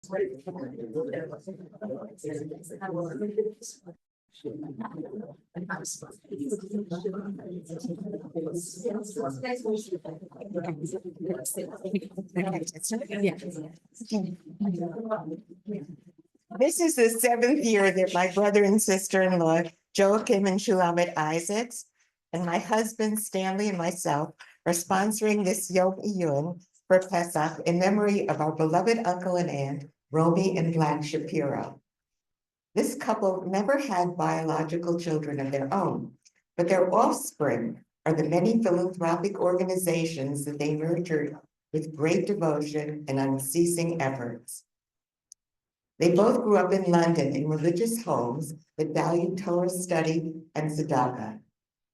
This is the 7th year that my brother and sister-in-law, Joachim and Shulamit Isaacs, and my husband Stanley and myself are sponsoring this Yom Iyun for Pesach in memory of our beloved uncle and aunt, Romy and Blanche Shapiro. This couple never had biological children of their own, but their offspring are the many philanthropic organizations that they nurtured with great devotion and unceasing efforts. They both grew up in London in religious homes that valued Torah study and tzedakah.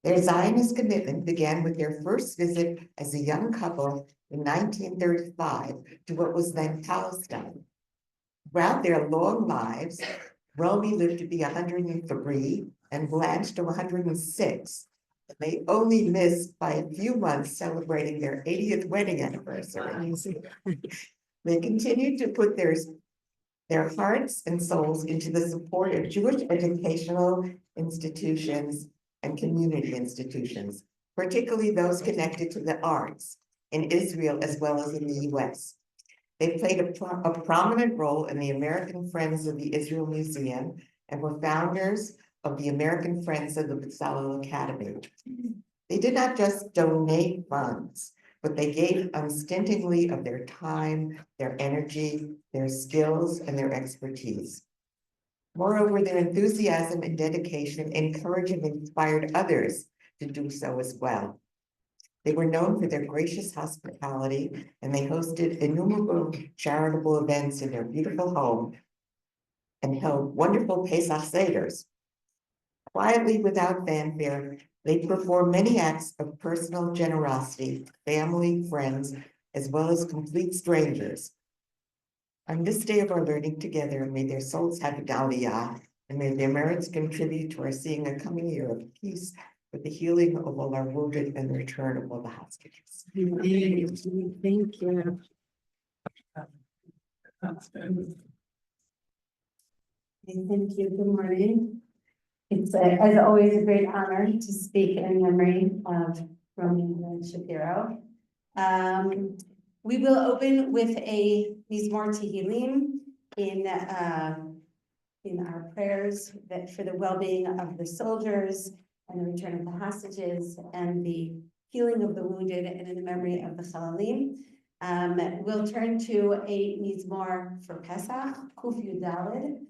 Their Zionist commitment began with their first visit as a young couple in 1935 to what was then Palestine. Throughout their long lives, Romy lived to be 103 and Blanche to 106. And they only missed by a few months celebrating their 80th wedding anniversary. They continued to put their hearts and souls into the support of Jewish educational institutions and community institutions, particularly those connected to the arts in Israel as well as in the US. They played a prominent role in the American Friends of the Israel Museum and were founders of the American Friends of the Bezalel Academy. They did not just donate funds, but they gave unstintingly of their time, their energy, their skills, and their expertise. Moreover, their enthusiasm and dedication encouraged and inspired others to do so as well. They were known for their gracious hospitality, and they hosted innumerable charitable events in their beautiful home and held wonderful Pesach Seders. Quietly, without fanfare, they performed many acts of personal generosity to family, friends, as well as complete strangers. On this day of our learning together, may their souls have Aliyah, and may their merits contribute to our seeing a coming year of peace, with the healing of all our wounded and the return of all the hostages. Thank you. Thank you. Good morning. It's as always a great honor to speak in memory of Romy and Shapiro. We will open with a Mizmor Tehillim in our prayers that for the well-being of the soldiers and the return of the hostages and the healing of the wounded and in the memory of the Chalalim. We'll turn to a Mizmor for Pesach, Kuf Yud Daled.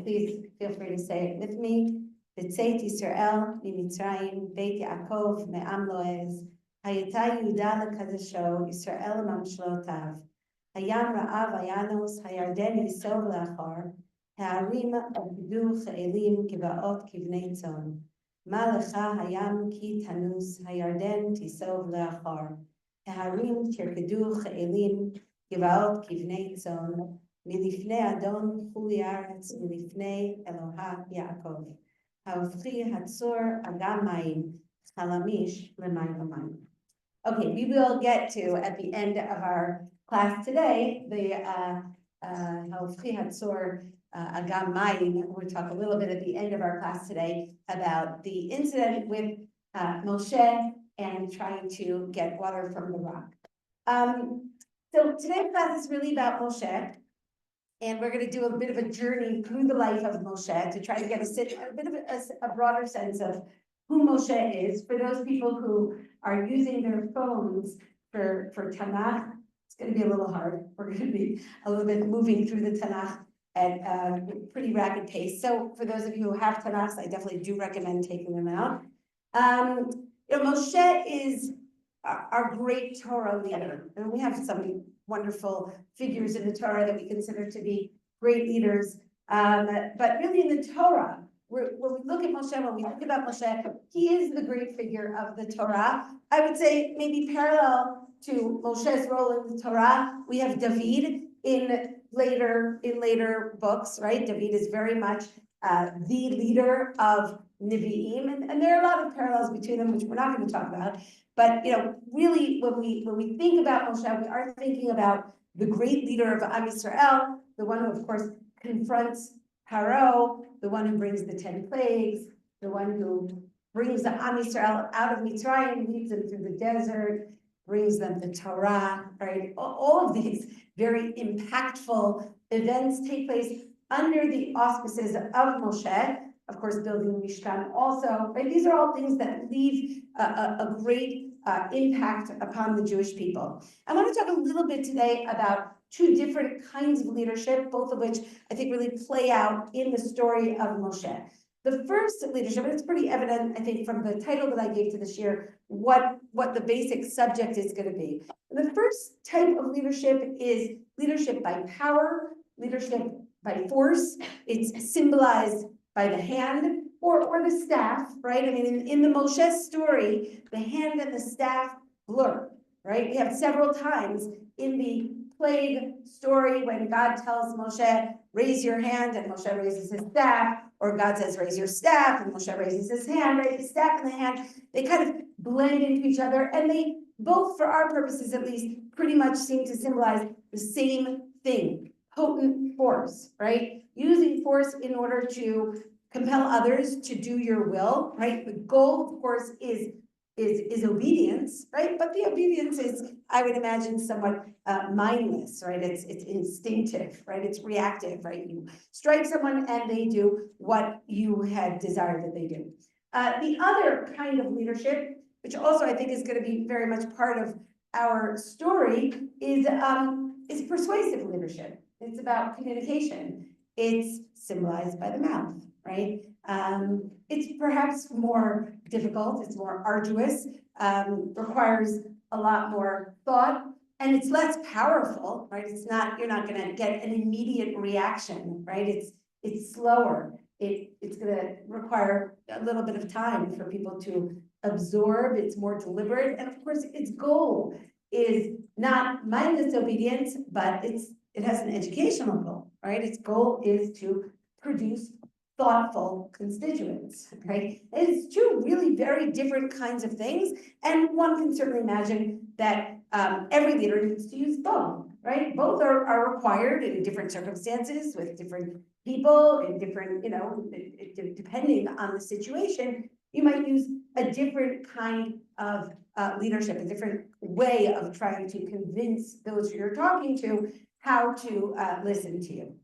Please feel free to say it with me. B'tzeit Yisrael miMitzrayim Beit Yaakov me'am lo'ez Hayata Yehuda lekadesho Yisrael mamshlotav Hayam ra'av hayanos Hayarden yisov le'achor Ha'arim avdu cha'elim givaot kivnei tzon Ma lecha hayam ki tanus Hayarden tisov le'achor Ha'arim tirkedu cha'elim givaot kivnei tzon Milifnei Adon Chuli Aretz, Milifnei Eloha Yaakov. Ha'ofchi Hatzor Agam Mayim, Chalamish L'mayim L'mayim. Okay, we will get to at the end of our class today the Ha'ofchi Hatzor Agam Mayim. We'll talk a little bit at the end of our class today about the incident with Moshe and trying to get water from the rock. So today's class is really about Moshe. And we're going to do a bit of a journey through the life of Moshe to try to get a bit of a broader sense of who Moshe is. For those people who are using their phones for Tanakh, it's going to be a little hard. We're going to be a little bit moving through the Tanakh at a pretty rapid pace. So for those of you who have Tanakhs, I definitely do recommend taking them out. Moshe is our great Torah leader, and we have some wonderful figures in the Torah that we consider to be great leaders. But really in the Torah, when we look at Moshe, when we think about Moshe, he is the great figure of the Torah. I would say maybe parallel to Moshe's role in the Torah, we have David in later books, right? David is very much the leader of Nevi'im, and there are a lot of parallels between them, which we're not going to talk about. But really, when we think about Moshe, we are thinking about the great leader of Am Yisrael, the one who, of course, confronts Paro, the one who brings the 10 plagues, the one who brings the Am Yisrael out of Mitzrayim, leads them through the desert, brings them the Torah, right? All of these very impactful events take place under the auspices of Moshe, of course, building the Mishkan also, right? These are all things that leave a great impact upon the Jewish people. I want to talk a little bit today about two different kinds of leadership, both of which I think really play out in the story of Moshe. The first leadership, and it's pretty evident, I think, from the title that I gave to this year, what the basic subject is going to be. The first type of leadership is leadership by power, leadership by force. It's symbolized by the hand or the staff, right? I mean, in the Moshe story, the hand and the staff blur, right? We have several times in the plague story when God tells Moshe, raise your hand, and Moshe raises his staff, or God says, raise your staff, and Moshe raises his hand, right? The staff and the hand, they kind of blend into each other, and they both, for our purposes at least, pretty much seem to symbolize the same thing, potent force, right? Using force in order to compel others to do your will, right? The goal, of course, is obedience, right? But the obedience is, I would imagine, somewhat mindless, right? It's instinctive, right? It's reactive, right? You strike someone and they do what you had desired that they do. The other kind of leadership, which also I think is going to be very much part of our story, is persuasive leadership. It's about communication. It's symbolized by the mouth, right? It's perhaps more difficult, it's more arduous, requires a lot more thought, and it's less powerful, right? It's not, you're not gonna get an immediate reaction, right? It's slower. It's gonna require a little bit of time for people to absorb. It's more deliberate, and of course, its goal is not mindless obedience, but it has an educational goal, right? Its goal is to produce thoughtful constituents, right? It's two really very different kinds of things, and one can certainly imagine that every leader needs to use both, right? Both are required in different circumstances with different people in different, depending on the situation, you might use a different kind of leadership, a different way of trying to convince those you're talking to how to listen to you.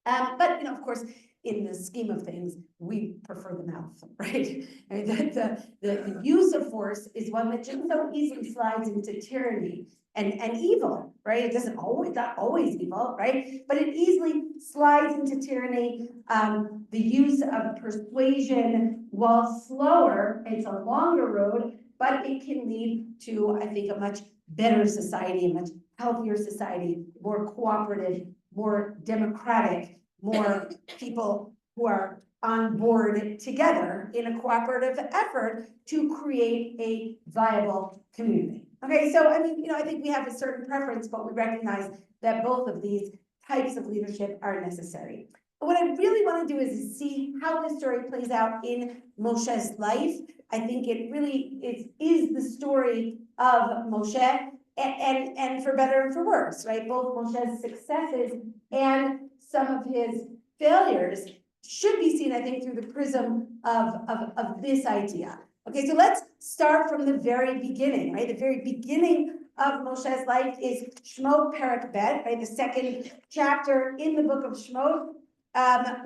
But of course, in the scheme of things, we prefer the mouth, right? I mean, the use of force is one that just so easily slides into tyranny and evil, right? It doesn't always, not always evil, right? But it easily slides into tyranny. The use of persuasion, while slower, it's a longer road, but it can lead to, I think, a much better society, a much healthier society, more cooperative, more democratic, more people who are on board together in a cooperative effort to create a viable community. Okay, so I mean, I think we have a certain preference, but we recognize that both of these types of leadership are necessary. But what I really want to do is see how this story plays out in Moshe's life. I think it really is the story of Moshe, and for better and for worse, right? Both Moshe's successes and some of his failures should be seen, I think, through the prism of this idea. Okay, so let's start from the very beginning, right? The very beginning of Moshe's life is Shemot Perek Bet, right? The second chapter in the book of Shemot.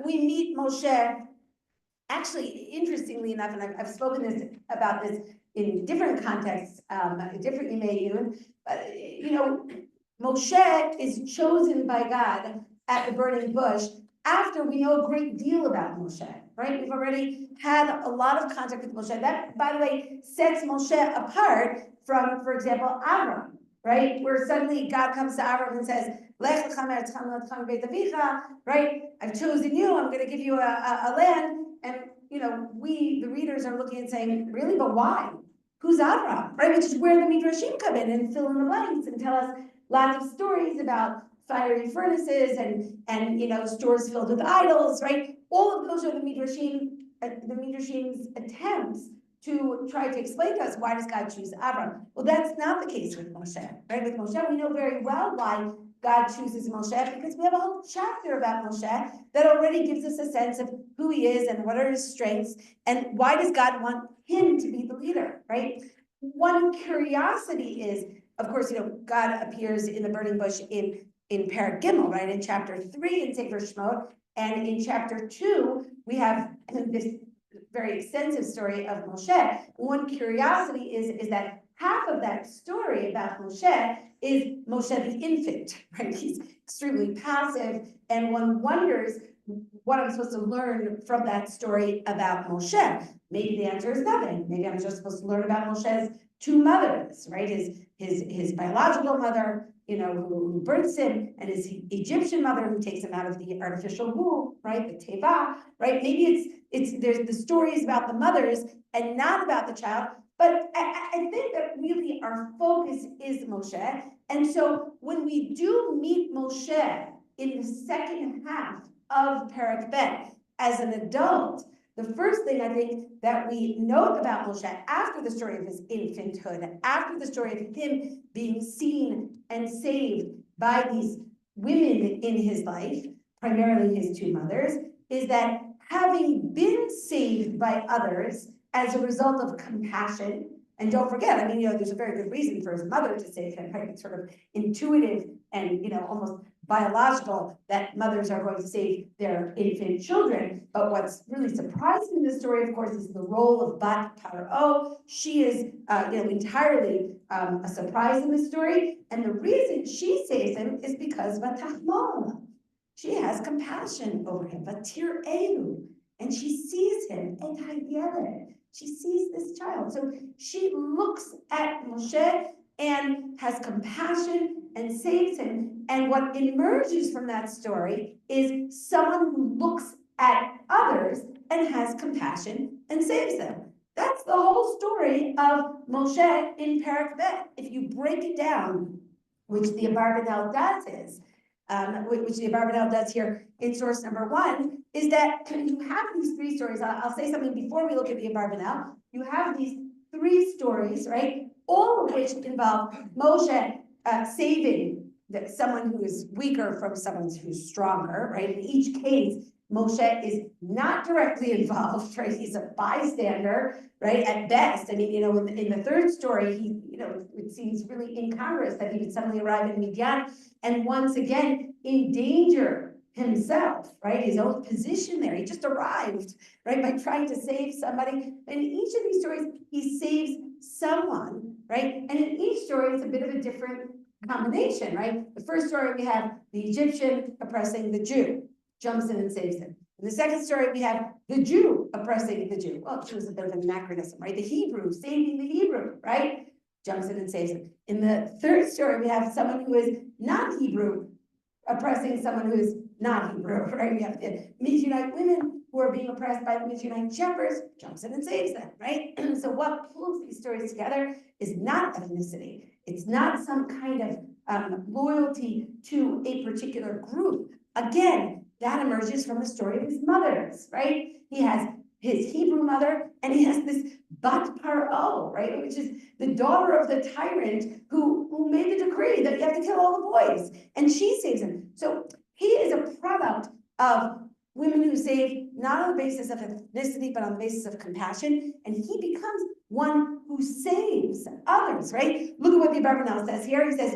We meet Moshe, actually, interestingly enough, and I've spoken about this in different contexts, different Yimei Yun, Moshe is chosen by God at the burning bush after we know a great deal about Moshe, right? We've already had a lot of contact with Moshe. That, by the way, sets Moshe apart from, for example, Avram, right? Where suddenly God comes to Avram and says, Lech lecha me'eretz chaim beit avicha, right? I've chosen you, I'm gonna give you a land. And, we, the readers, are looking and saying, really, but why? Who's Avram, right? Which is where the Midrashim come in and fill in the blanks and tell us lots of stories about fiery furnaces and stores filled with idols, right? All of those are the Midrashim's attempts to try to explain to us, why does God choose Abram? Well, that's not the case with Moshe, right? With Moshe, we know very well why God chooses Moshe, because we have a whole chapter about Moshe that already gives us a sense of who he is and what are his strengths, and why does God want him to be the leader, right? One curiosity is, of course, God appears in the burning bush in Perek Gimel, right? In chapter 3 in Sefer Shemot, and in chapter 2, we have this very extensive story of Moshe. One curiosity is that half of that story about Moshe is Moshe the infant, right? He's extremely passive, and one wonders what I'm supposed to learn from that story about Moshe. Maybe the answer is nothing. Maybe I'm just supposed to learn about Moshe's two mothers, right? His biological mother, who births him, and his Egyptian mother who takes him out of the artificial womb, right? The teva, right? Maybe there's the stories about the mothers and not about the child. But I think that really our focus is Moshe. And so when we do meet Moshe in the second half of Perek Bet as an adult, the first thing I think that we note about Moshe after the story of his infanthood, after the story of him being seen and saved by these women in his life, primarily his two mothers, is that having been saved by others as a result of compassion, and don't forget, there's a very good reason for his mother to save him, right? It's sort of intuitive and, almost biological that mothers are going to save their infant children. But what's really surprising in this story, of course, is the role of Bat Paro. She is, entirely a surprise in the story. And the reason she saves him is because Vatachmol. She has compassion over him, Vatir Elu, and she sees him, and Yael. She sees this child. So she looks at Moshe and has compassion and saves him. And what emerges from that story is someone who looks at others and has compassion and saves them. That's the whole story of Moshe in Perek Bet. If you break it down, which the Abarbanel does here in source number 1, is that you have these 3 stories. I'll say something before we look at the Abarbanel. You have these 3 stories, right? All of which involve Moshe saving someone who is weaker from someone who's stronger, right? In each case, Moshe is not directly involved, right? He's a bystander, right? At best. In the 3rd story, it seems really incongruous that he would suddenly arrive in Midian and once again endanger himself, right? His own position there. He just arrived, right? By trying to save somebody. And in each of these stories, he saves someone, right? And in each story, it's a bit of a different combination, right? The first story, we have the Egyptian oppressing the Jew, jumps in and saves him. In the second story, we have the Jew oppressing the Jew. Well, it was a bit of an anachronism, right? The Hebrew saving the Hebrew, right? Jumps in and saves him. In the third story, we have someone who is not Hebrew oppressing someone who is not Hebrew, right? We have the Midianite women who are being oppressed by the Midianite shepherds, jumps in and saves them, right? So what pulls these stories together is not ethnicity. It's not some kind of loyalty to a particular group. Again, that emerges from the story of his mothers, right? He has his Hebrew mother, and he has this Bat Paro, right? Which is the daughter of the tyrant who made the decree that you have to kill all the boys, and she saves him. So he is a product of women who save not on the basis of ethnicity, but on the basis of compassion, and he becomes one who saves others, right? Look at what the Abarbanel says here. He says,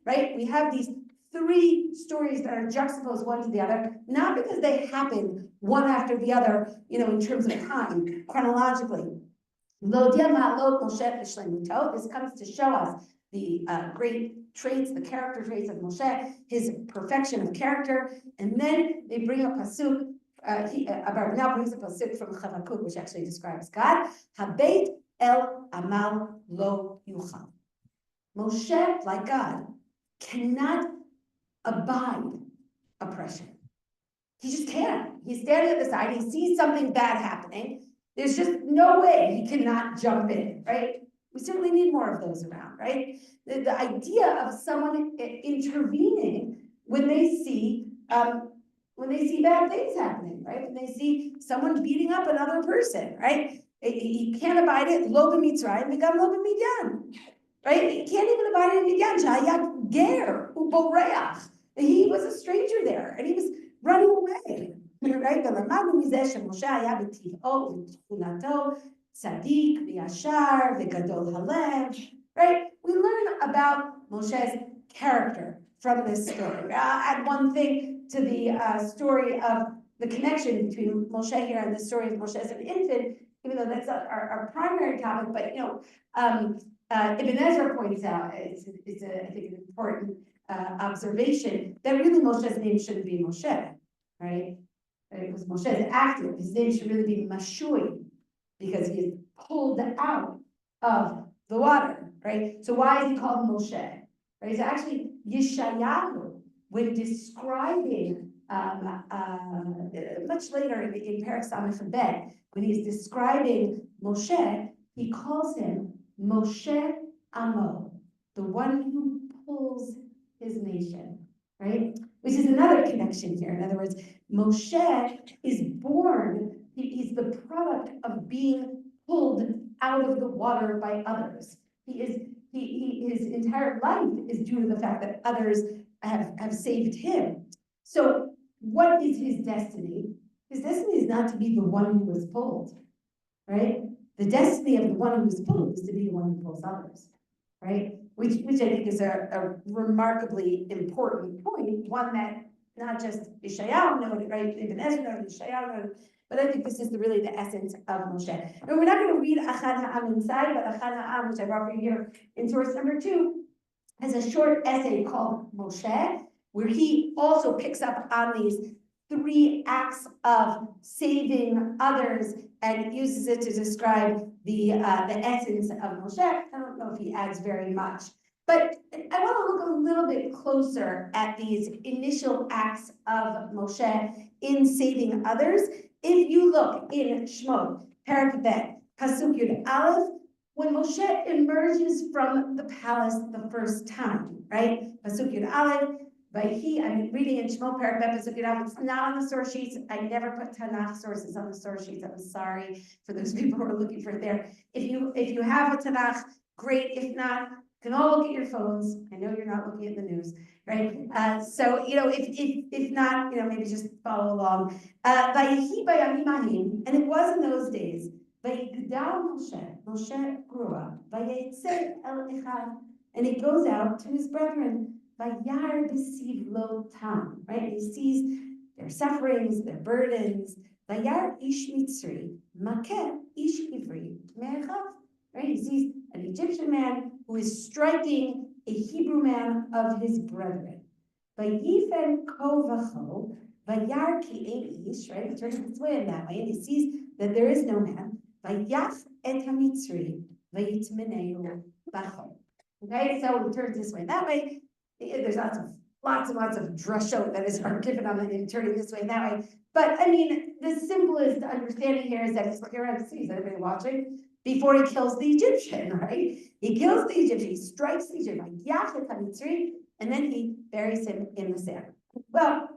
right? We have these 3 stories that are juxtaposed one to the other, not because they happen one after the other, in terms of time, chronologically. This comes to show us the great traits, the character traits of Moshe, his perfection of character. And then they bring a pasuk, Abarbanel brings a pasuk from Chavakuk, which actually describes God. Habeit el amal lo yuchal. Moshe, like God, cannot abide oppression. He just can't. He's standing at the side, he sees something bad happening. There's just no way he cannot jump in, right? We certainly need more of those around, right? The idea of someone intervening when they see when they see bad things happening, right? When they see someone beating up another person, right? He can't abide it, lo b'mitzrayim, v'gam lo b'midyan, right? He can't even abide it in Midyan, shaya ger, uboreach. He was a stranger there, and he was running away, right? ולמדנו מזה שמשה היה בטבעו ובתכונתו צדיק וישר וגדול הלב, right? We learn about Moshe's character from this story. I'll add one thing to the story of the connection between Moshe here and the story of Moshe as an infant, even though that's not our primary topic, but Ibn Ezra points out, it's I think an important observation, that really Moshe's name shouldn't be Moshe, right? It was Moshe's active, his name should really be Mashui, because he is pulled out of the water, right? So why is he called Moshe? Right? So actually, Yeshayahu, when describing much later in Perek Samech Bet, when he's describing Moshe, he calls him Moshe Amo, the one who pulls his nation, right? Which is another connection here. In other words, Moshe is born, he's the product of being pulled out of the water by others. His entire life is due to the fact that others have saved him. So what is his destiny? His destiny is not to be the one who was pulled, right? The destiny of the one who was pulled is to be the one who pulls others, right? Which I think is a remarkably important point, one that not just Yeshayahu noted, right? Ibn Ezra noted, Yeshayahu noted, but I think this is really the essence of Moshe. And we're not going to read Achad Ha'am inside, but Achad Ha'am, which I brought for you here in source number 2, has a short essay called Moshe, where he also picks up on these 3 acts of saving others and uses it to describe the essence of Moshe. I don't know if he adds very much, but I want to look a little bit closer at these initial acts of Moshe in saving others. If you look in Shemot, Perek Bet, Pasuk Yud Aleph, when Moshe emerges from the palace the first time, right? Pasuk Yud Aleph, I'm reading in Shemot Perek Bet Pasuk Yud Aleph. It's not on the source sheets. I never put Tanakh sources on the source sheets. I'm sorry for those people who are looking for it there. If you have a Tanakh, great. If not, you can all look at your phones. I know you're not looking at the news, right? So if not, maybe just follow along. Vayihi bayamim ahim, and it was in those days. Vayigdal Moshe grew up. Vayetze el echad, and he goes out to his brethren. Vayar b'siv lo tam, right? He sees their sufferings, their burdens. Vayar ish mitzri makeh ish ivri me'echav, right? He sees an Egyptian man who is striking a Hebrew man of his brethren. Vayifen ko v'cho, vayar ki ein ish, right? He turns his way in that way, and he sees that there is no man. Vayaf et hamitzri, vayitmeneu v'cho. Okay, so he turns this way and that way. There's lots and lots of drashot that is given on it in turning this way and that way. But I mean, the simplest understanding here is that he's looking around to see, is anybody watching? Before he kills the Egyptian, right? He kills the Egyptian, he strikes the Egyptian, and then he buries him in the sand. Well,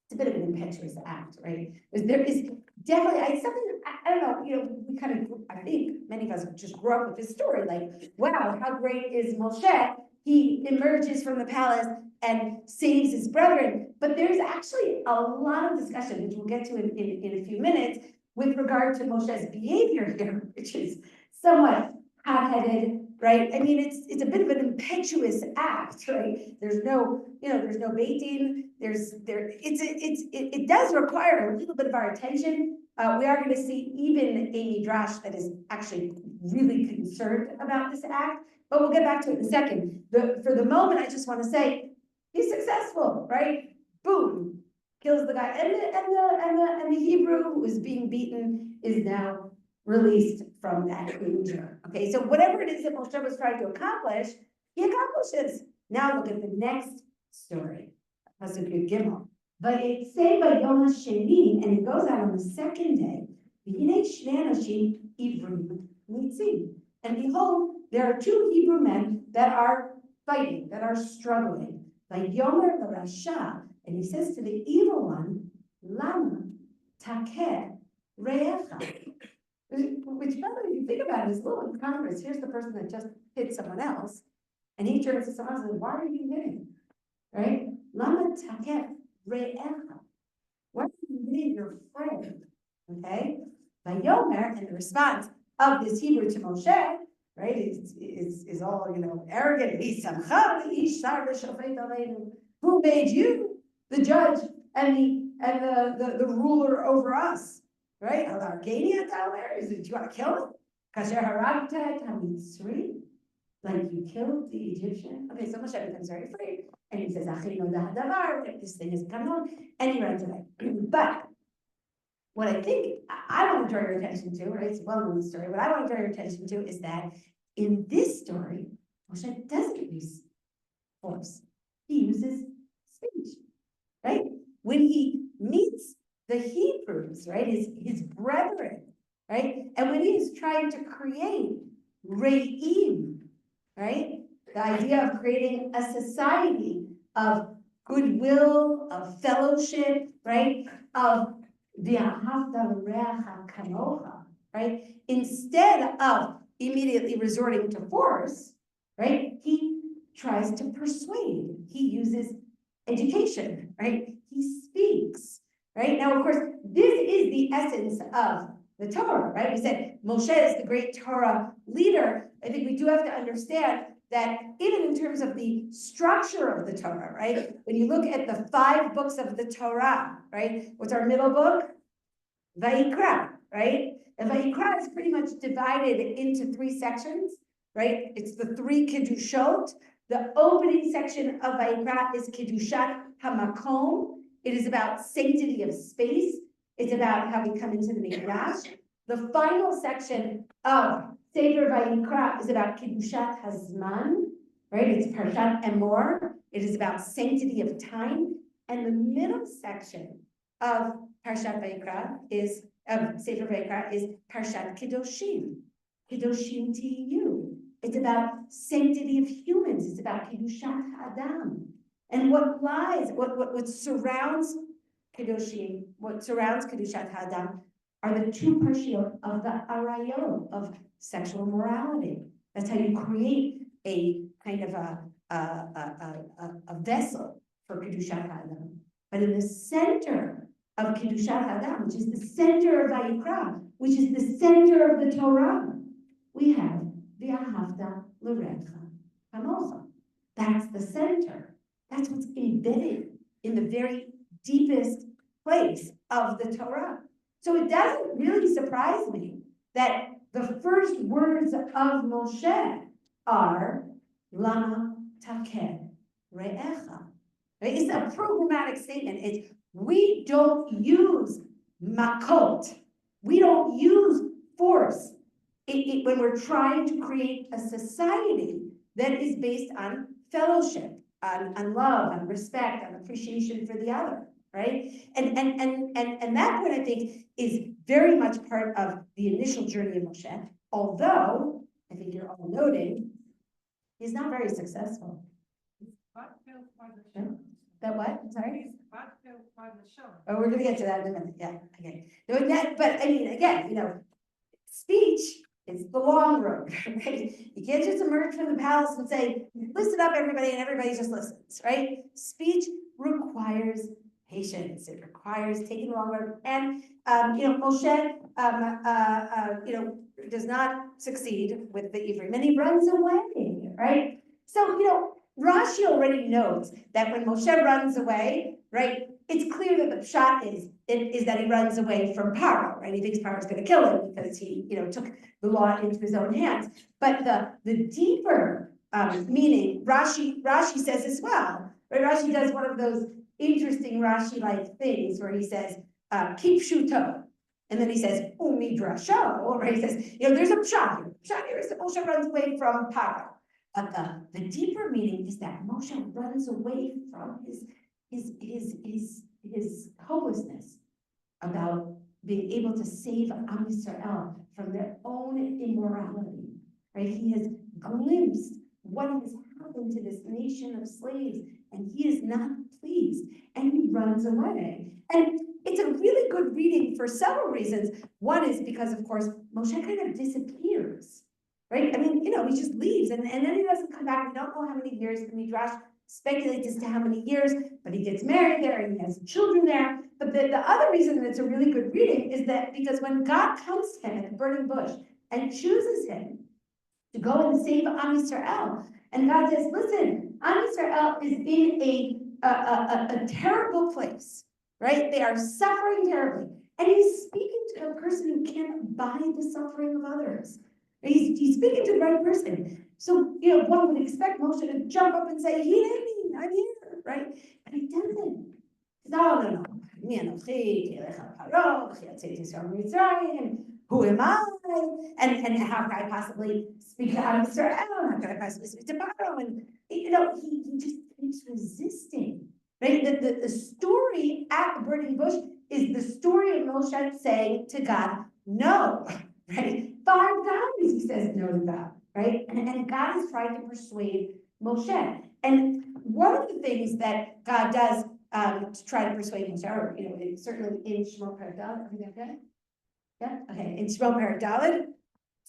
it's a bit of an impetuous act, right? There is definitely something, I don't know, we kind of, I think many of us just grew up with this story, like, wow, how great is Moshe? He emerges from the palace and saves his brethren. But there's actually a lot of discussion, which we'll get to in a few minutes, with regard to Moshe's behavior here, which is somewhat hot-headed, right? I mean, it's a bit of an impetuous act, right? There's no baiting. It does require a little bit of our attention. We are going to see even a midrash that is actually really concerned about this act, but we'll get back to it in a second. For the moment, I just want to say he's successful, right? Boom, kills the guy, and the Hebrew who is being beaten is now released from that danger. Okay, so whatever it is that Moshe was trying to accomplish, he accomplishes. Now look at the next story. Pasuk Yud Gimel. Vayetze bayom hasheni, and it goes out on the second day. V'hinei shnei anashim ivrim nitzim, and behold, there are 2 Hebrew men that are fighting, that are struggling. Vayomer l'rasha, and he says to the evil one, Lama takeh re'echa. Which, by the way, if you think about it, is a little incongruous. Here's the person that just hit someone else, and he turns to someone else and says, why are you hitting? Right? Lama takeh re'echa. Why are you hitting your friend? Okay? Vayomer, and the response of this Hebrew to Moshe, right, is all, arrogant. Who made you the judge and the ruler over us? Right? Do you want to kill him? Like you killed the Egyptian. Okay, so Moshe becomes very afraid. And he says, this thing has come on, and he runs away. But what I think I want to draw your attention to, right? It's a well-known story. What I want to draw your attention to is that in this story, Moshe doesn't use force. He uses speech, right? When he meets the Hebrews, right, his brethren, right? And when he's trying to create re'im, right? The idea of creating a society of goodwill, of fellowship, right? Of right? Instead of immediately resorting to force, right? He tries to persuade. He uses education, right? He speaks, right? Now, of course, this is the essence of the Torah, right? We said Moshe is the great Torah leader. I think we do have to understand that even in terms of the structure of the Torah, right? When you look at the 5 books of the Torah, right? What's our middle book? Vayikra, right? And Vayikra is pretty much divided into 3 sections, right? It's the 3 Kiddushot. The opening section of Vayikra is Kiddushat HaMakom. It is about sanctity of space. It's about how we come into the Mikdash. The final section of Sefer Vayikra is about Kiddushat HaZman, right? It's Parshat Emor. It is about sanctity of time. And the middle section of Parshat Vayikra is, Sefer Vayikra is Parshat Kedoshim. Kedoshim Tiyu. It's about sanctity of humans. It's about Kiddushat Adam. And what surrounds Kedoshim, what surrounds Kiddushat Adam are the 2 parshiot of the Arayot, of sexual morality. That's how you create a kind of a vessel for Kiddushat Adam. But in the center of Kiddushat Adam, which is the center of Vayikra, which is the center of the Torah, we have V'ahavta l'recha kamocha. That's the center. That's what's embedded in the very deepest place of the Torah. So it doesn't really surprise me that the first words of Moshe are Lama Takeh Re'echa. It's a programmatic statement. It's we don't use makot. We don't use force when we're trying to create a society that is based on fellowship, on love, on respect, on appreciation for the other, right? And that point, I think, is very much part of the initial journey of Moshe, although, I think you're all noting, he's not very successful. That what? I'm sorry? Oh, we're gonna get to that in a minute. Yeah, okay. But I mean, again, speech is the long road, right? You can't just emerge from the palace and say, listen up, everybody, and everybody just listens, right? Speech requires patience. It requires taking the long road. And Moshe, does not succeed with the Ephraim, and he runs away, right? So, Rashi already knows that when Moshe runs away, right, it's clear that the shot is that he runs away from Paro, right? He thinks Paro's going to kill him because he, took the law into his own hands. But the deeper meaning, Rashi says as well, right? Rashi does one of those interesting Rashi-like things where he says, keep shuto. And then he says, umidrasho, or he says, there's a pshat here. Pshat here is that Moshe runs away from Paro. But the deeper meaning is that Moshe runs away from his hopelessness about being able to save Am Yisrael from their own immorality, right? He has glimpsed what has happened to this nation of slaves, and he is not pleased, and he runs away. And it's a really good reading for several reasons. One is because, of course, Moshe kind of disappears, right? I mean, he just leaves and then he doesn't come back. We don't know how many years. The Midrash speculates as to how many years, but he gets married there and he has children there. But the other reason that it's a really good reading is that because when God comes to him at the burning bush and chooses him to go and save Am Yisrael, and God says, listen, Am Yisrael is in a terrible place, right? They are suffering terribly. And he's speaking to a person who can't buy the suffering of others. He's speaking to the right person. So, one would expect Moshe to jump up and say, Hineni, I'm here, right? But he doesn't. No. Who am I? And how can I possibly speak to Am Yisrael? How can I possibly speak to Paro? And he just keeps resisting. Right? The story at the burning bush is the story of Moshe saying to God, no, right? 5 times he says no to God, right? And God is trying to persuade Moshe. And one of the things that God does to try to persuade Moshe, or certainly in Shemot Perek Daled, okay? Yeah, okay, in Shemot Perek Daled,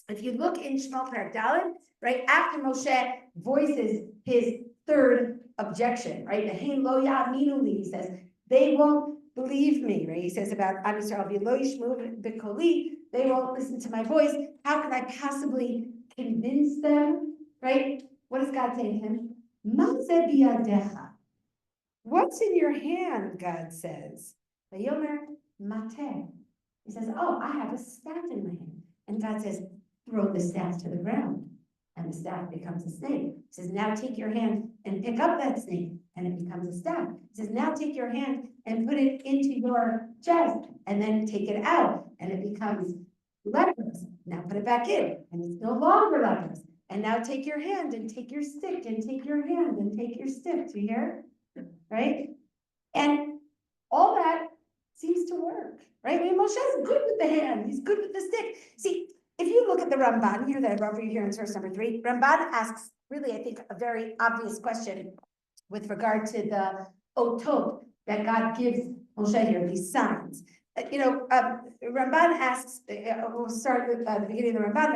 if you look in Shemot Perek Daled, right, after Moshe voices his third objection, right, he says, they won't believe me, right? He says about Am Yisrael, they won't listen to my voice. How can I possibly convince them, right? What does God say to him? What's in your hand, God says. Vayomer mateh. He says, oh, I have a staff in my hand. And God says, throw the staff to the ground. And the staff becomes a snake. He says, now take your hand and pick up that snake. And it becomes a staff. He says, now take your hand and put it into your chest. And then take it out. And it becomes leprous. Now put it back in. And it's no longer leprous. And now take your hand and take your stick and take your hand and take your stick. Do you hear? Right? And all that seems to work, right? I mean, Moshe is good with the hand. He's good with the stick. See, if you look at the Ramban here that I wrote for you here in source number 3, Ramban asks really, I think, a very obvious question with regard to the otot that God gives Moshe here, these signs. Ramban asks, we'll start with the beginning of the Ramban,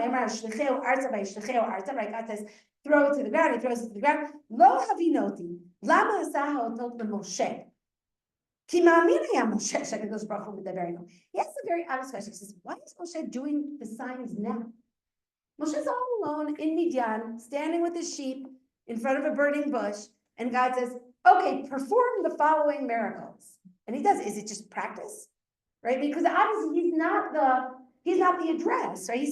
right? God says, throw it to the ground, he throws it to the ground. Lo havinoti, lama asah ha'otot leMoshe. He asks a very honest question. He says, why is Moshe doing the signs now? Moshe's all alone in Midian, standing with his sheep in front of a burning bush, and God says, okay, perform the following miracles. And he does. Is it just practice? Right? Because obviously he's not the address, right? He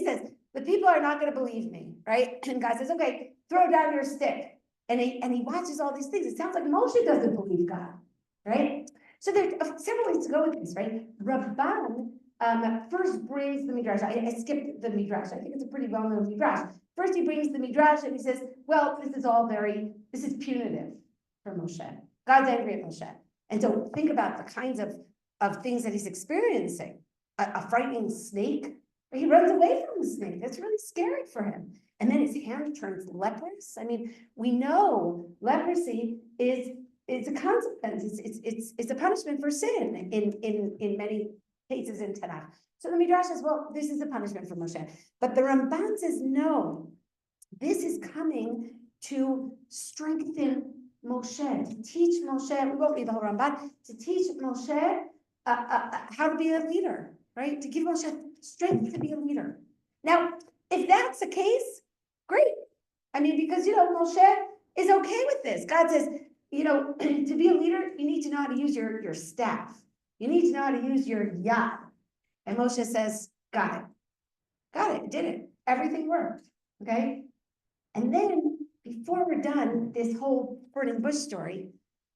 says, the people are not going to believe me, right? And God says, okay, throw down your stick. And he watches all these things. It sounds like Moshe doesn't believe God. Right? So there are several ways to go with this, right? Ramban first brings the Midrash. I skipped the Midrash. I think it's a pretty well-known Midrash. First he brings the Midrash and he says, well, this is punitive for Moshe. God's angry at Moshe. And so think about the kinds of things that he's experiencing. A frightening snake. He runs away from the snake. That's really scary for him. And then his hand turns leprous. I mean, we know leprosy it's a consequence. It's a punishment for sin in many cases in Tanakh. So the Midrash says, well, this is a punishment for Moshe. But the Ramban says, no, this is coming to strengthen Moshe, to teach Moshe, we won't read the whole Ramban, to teach Moshe how to be a leader, right? To give Moshe strength to be a leader. Now, if that's the case, great. I mean, because, Moshe is okay with this. God says, to be a leader, you need to know how to use your staff. You need to know how to use your yad. And Moshe says, got it, did it. Everything worked, okay? And then, before we're done, this whole burning bush story,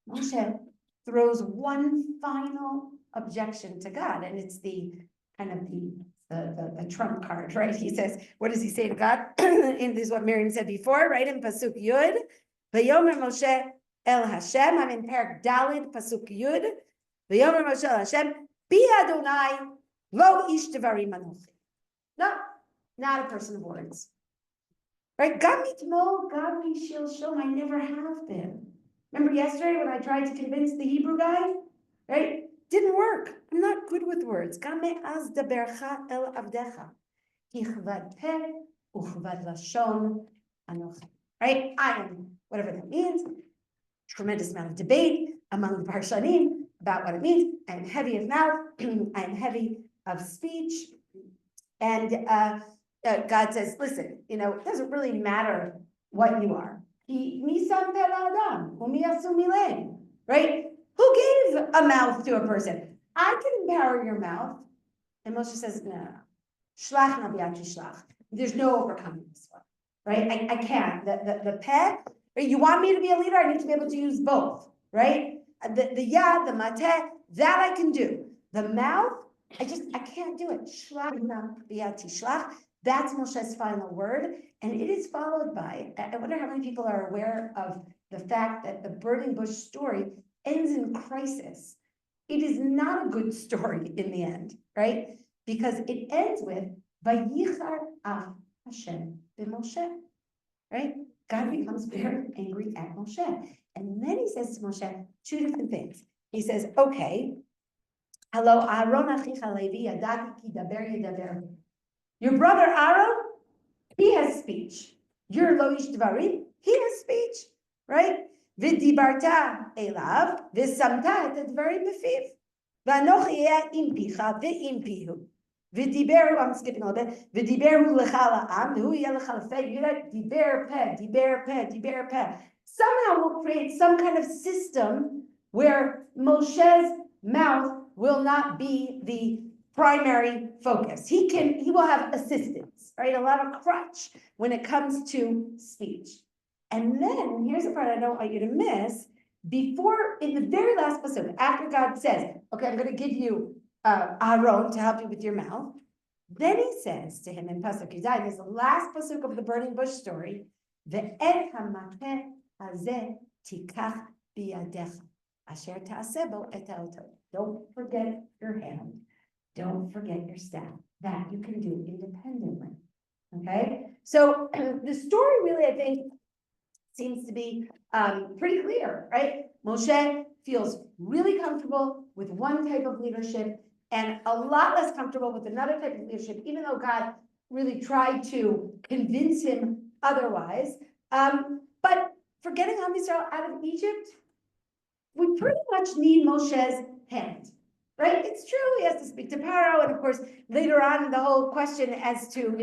Moshe throws one final objection to God, and it's the trump card, right? He says, what does he say to God? And this is what Miriam said before, right? In Pasuk Yud, Vayomer Moshe El Hashem, I'm in Perek Daled, Pasuk Yud. V'yomer Moshe El Hashem, Bi Adonai, Lo Ish Devarim Anochi. No, not a person of words. Right? Gam mitmol, gam mishil shom, I never have been. Remember yesterday when I tried to convince the Hebrew guy? Right? didn't work. I'm not good with words. Right? I am, whatever that means, tremendous amount of debate among the Parshanim about what it means. I am heavy of mouth. I am heavy of speech. And God says, listen, it doesn't really matter what you are. Right? Who gave a mouth to a person? I can empower your mouth. And Moshe says, no. Shlach nabiyati shlach. There's no overcoming this one. Right? I can't. The pet, you want me to be a leader, I need to be able to use both. Right? The yad, the mateh, that I can do. The mouth, I can't do it. Shlach nabiyati shlach. That's Moshe's final word. And it is followed by, I wonder how many people are aware of the fact that the burning bush story ends in crisis. It is not a good story in the end, right? Because it ends with Vayichar af Hashem b'Moshe, right? God becomes very angry at Moshe. And then he says to Moshe two different things. He says, okay, hello, Aaron achicha Levi, yadati ki daber yedaber. Your brother Aaron, he has speech. Your lo ish dvarim, he has speech, right? V'dibarta elav, v'samta et dvarim befiv. V'anochi yeh im picha ve'im pihu. V'diberu, I'm skipping a little bit. V'diberu lecha la'am, v'hu yeh lecha lefeh. You know, diber peh. Somehow we'll create some kind of system where Moshe's mouth will not be the primary focus. He will have assistance, right? A lot of crutch when it comes to speech. And then here's the part I don't want you to miss. Before, in the very last pasuk, after God says, okay, I'm going to give you Aaron to help you with your mouth. Then he says to him in pasuk Yudai, this is the last pasuk of the burning bush story, ve'et hamateh hazeh tikach biyadecha asher ta'aseh bo et ha'otot. Don't forget your hand. Don't forget your staff. That you can do independently. Okay? So the story really, I think, seems to be pretty clear, right? Moshe feels really comfortable with one type of leadership and a lot less comfortable with another type of leadership, even though God really tried to convince him otherwise. But for getting Am Yisrael out of Egypt, we pretty much need Moshe's hand. Right? It's true, he has to speak to Paro, and of course, later on, the whole question as to,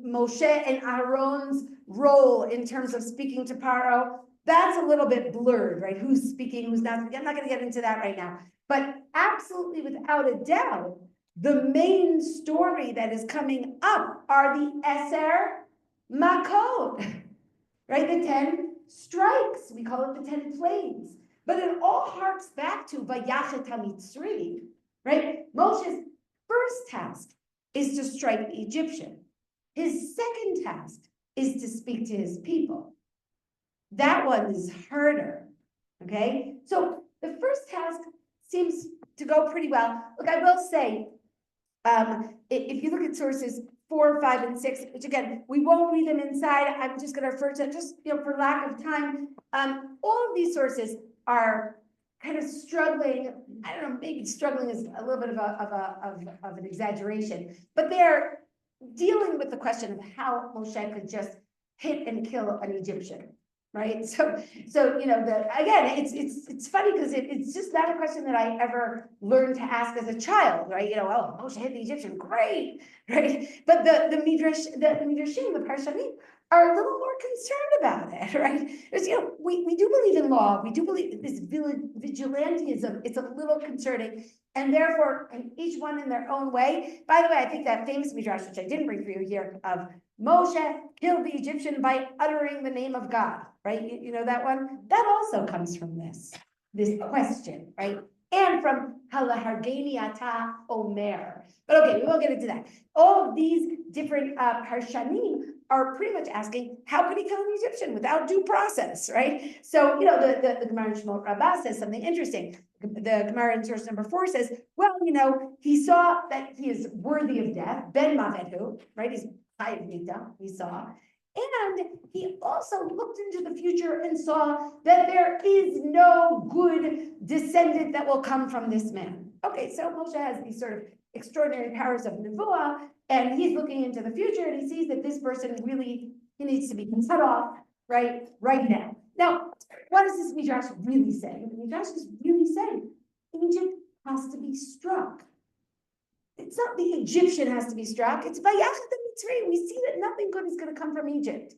Moshe and Aaron's role in terms of speaking to Paro, that's a little bit blurred, right? Who's speaking, who's not. I'm not going to get into that right now. But absolutely, without a doubt, the main story that is coming up are the Eser Makot, right? The 10 strikes. We call it the 10 plagues. But it all harks back to Vayachet HaMitzri, right? Moshe's first task is to strike the Egyptian. His second task is to speak to his people. That one is harder, okay? So the first task seems to go pretty well. Look, I will say, if you look at sources 4, 5, and 6, which again, we won't read them inside. I'm just going to refer to just, for lack of time. All of these sources are kind of struggling. I don't know, maybe struggling is a little bit of an exaggeration, but they're dealing with the question of how Moshe could just hit and kill an Egyptian, right? So again, it's funny because it's just not a question that I ever learned to ask as a child, right? Oh, Moshe hit the Egyptian, great, right? But the Midrashim, the Parshanim, are a little more concerned about it, right? Because, we do believe in law. We do believe this vigilantism. It's a little concerning. And therefore, each one in their own way. By the way, I think that famous Midrash, which I didn't bring for you here, of Moshe killed the Egyptian by uttering the name of God, right? You know that one? That also comes from this question, right? And from Halahargeni Ata Omer. But okay, we won't get into that. All of these different Parshanim are pretty much asking, how could he kill an Egyptian without due process, right? So, the Gemara in Shemot Rabbah says something interesting. The Gemara in source number 4 says, well, he saw that he is worthy of death, ben mavethu, right? He's chayiv mita, he saw. And he also looked into the future and saw that there is no good descendant that will come from this man. Okay, so Moshe has these sort of extraordinary powers of nevuah, and he's looking into the future and he sees that this person really, he needs to be cut off right now. Now, what is this Midrash really saying? The Midrash is really saying Egypt has to be struck. It's not the Egyptian has to be struck, it's Vayachat Mitzrayim. We see that nothing good is going to come from Egypt.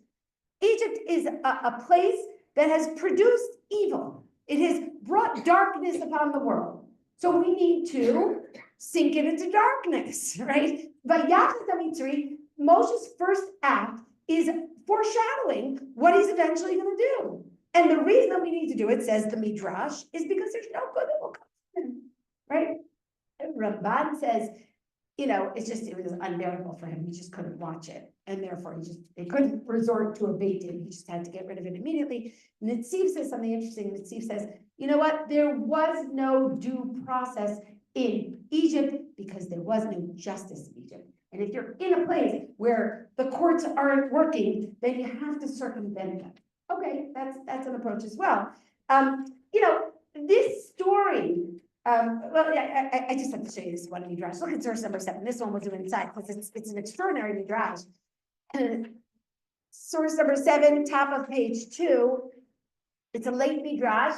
Egypt is a place that has produced evil. It has brought darkness upon the world. So we need to sink it into darkness, right? Vayachat Mitzrayim, Moshe's first act is foreshadowing what he's eventually going to do. And the reason that we need to do it, says the Midrash, is because there's no good that will come from him, right? Ramban says, you know, it was unbearable for him. He just couldn't watch it. And therefore they couldn't resort to a bait him. He just had to get rid of it immediately. Netziv says something interesting. Netziv says, you know what? There was no due process in Egypt because there was no justice in Egypt. And if you're in a place where the courts aren't working, then you have to circumvent them. Okay, that's an approach as well. You know, this story, well, I just have to show you this one Midrash. Look at source number 7. This one we'll do inside because it's an extraordinary Midrash. Source number 7, top of page 2. It's a late Midrash,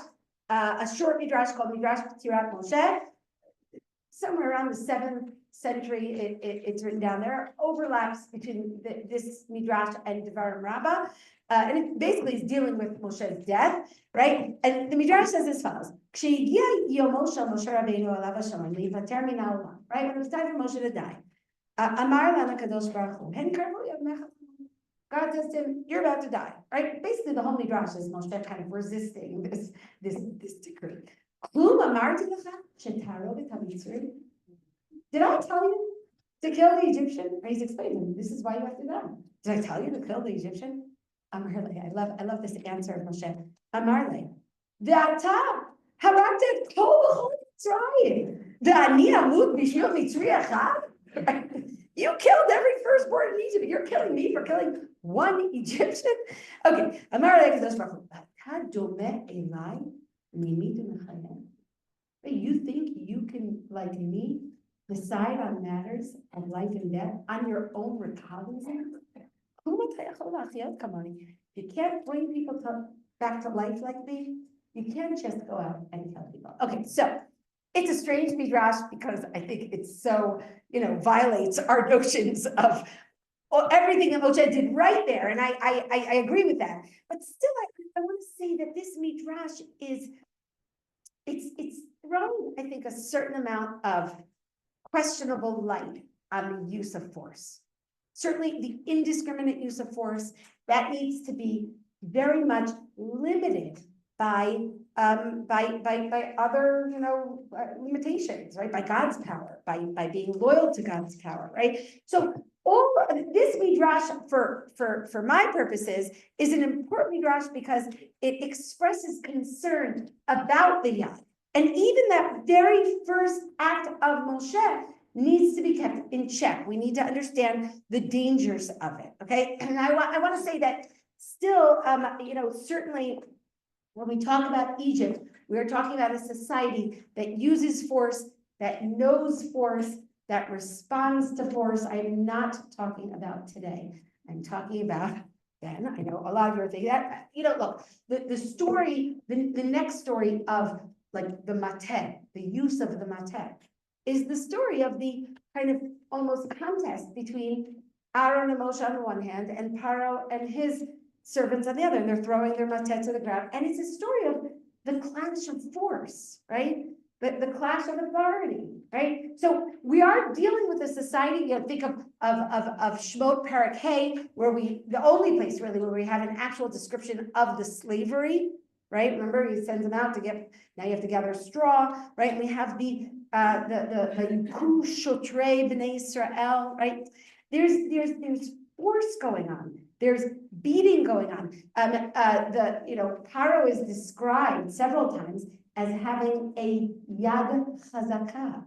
a short Midrash called Midrash Tirat Moshe. Somewhere around the 7th century, it's written down there. Overlaps between this Midrash and Devarim Rabbah. And it basically is dealing with Moshe's death, right? And the Midrash says as follows. Right? When it was time for Moshe to die, God says to him, you're about to die, right? Basically, the whole Midrash is Moshe kind of resisting this decree. Did I tell you to kill the Egyptian? And he's explaining, this is why you have to die. Did I tell you to kill the Egyptian? Amarle, I love this answer of Moshe. Amarle, Da'ata, haraktet kol Mitzrayim, Da'ani amut b'shvil Mitzri echad. You killed every firstborn in Egypt. You're killing me for killing one Egyptian? Okay, Amarle kadosh baruch hu, Ata domeh elai mimit u'mechayim. You think you can, like me, decide on matters of life and death on your own recognizance? You can't bring people back to life like me. You can't just go out and kill people. Okay, so it's a strange midrash because I think it's so, violates our notions of everything that Moshe did right there. And I agree with that. But still, I want to say that this midrash it's throwing, I think, a certain amount of questionable light on the use of force. Certainly the indiscriminate use of force, that needs to be very much limited by other, limitations, right? By God's power, by being loyal to God's power, right? So all of this midrash, for my purposes, is an important midrash because it expresses concern about the yad. And even that very first act of Moshe needs to be kept in check. We need to understand the dangers of it, okay? And I want to say that still, certainly when we talk about Egypt, we're talking about a society that uses force, that knows force, that responds to force. I am not talking about today. I'm talking about then. I know a lot of you are thinking that, look, the story, the next story of like the mateh, the use of the mateh, is the story of the kind of almost contest between Aaron and Moshe on the one hand and Paro and his servants on the other, and they're throwing their mateh to the ground. And it's a story of the clash of force, right? The clash of authority, right? So we are dealing with a society, think of Shmot Parak Hey, where the only place really where we have an actual description of the slavery, right? Remember, he sends them out now you have to gather straw, right? And we have the Yiku Shotrei B'nai Israel, right? There's force going on. There's beating going on. Paro is described several times as having a yad chazakah,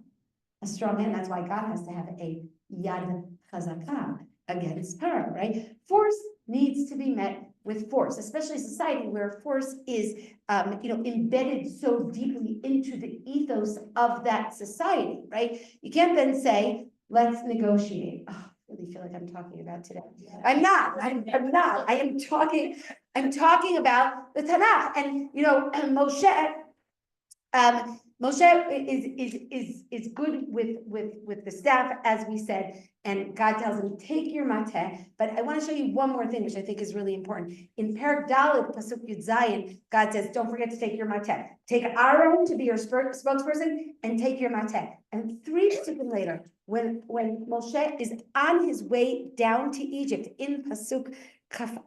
a strong hand. That's why God has to have a yad chazakah. against Paro, right? Force needs to be met with force, especially society where force is, embedded so deeply into the ethos of that society, right? You can't then say, let's negotiate. Oh, I really feel like I'm talking about today. I'm not. I am talking about the Tanakh, and Moshe. Moshe is good with the staff, as we said, and God tells him, take your mateh. But I want to show you one more thing, which I think is really important. In Perek Dalet, Pasuk Yud Zayin, God says, don't forget to take your mateh. Take Aaron to be your spokesperson, and take your mateh. And 3 pasukim later, when Moshe is on his way down to Egypt, in Pasuk Kaf,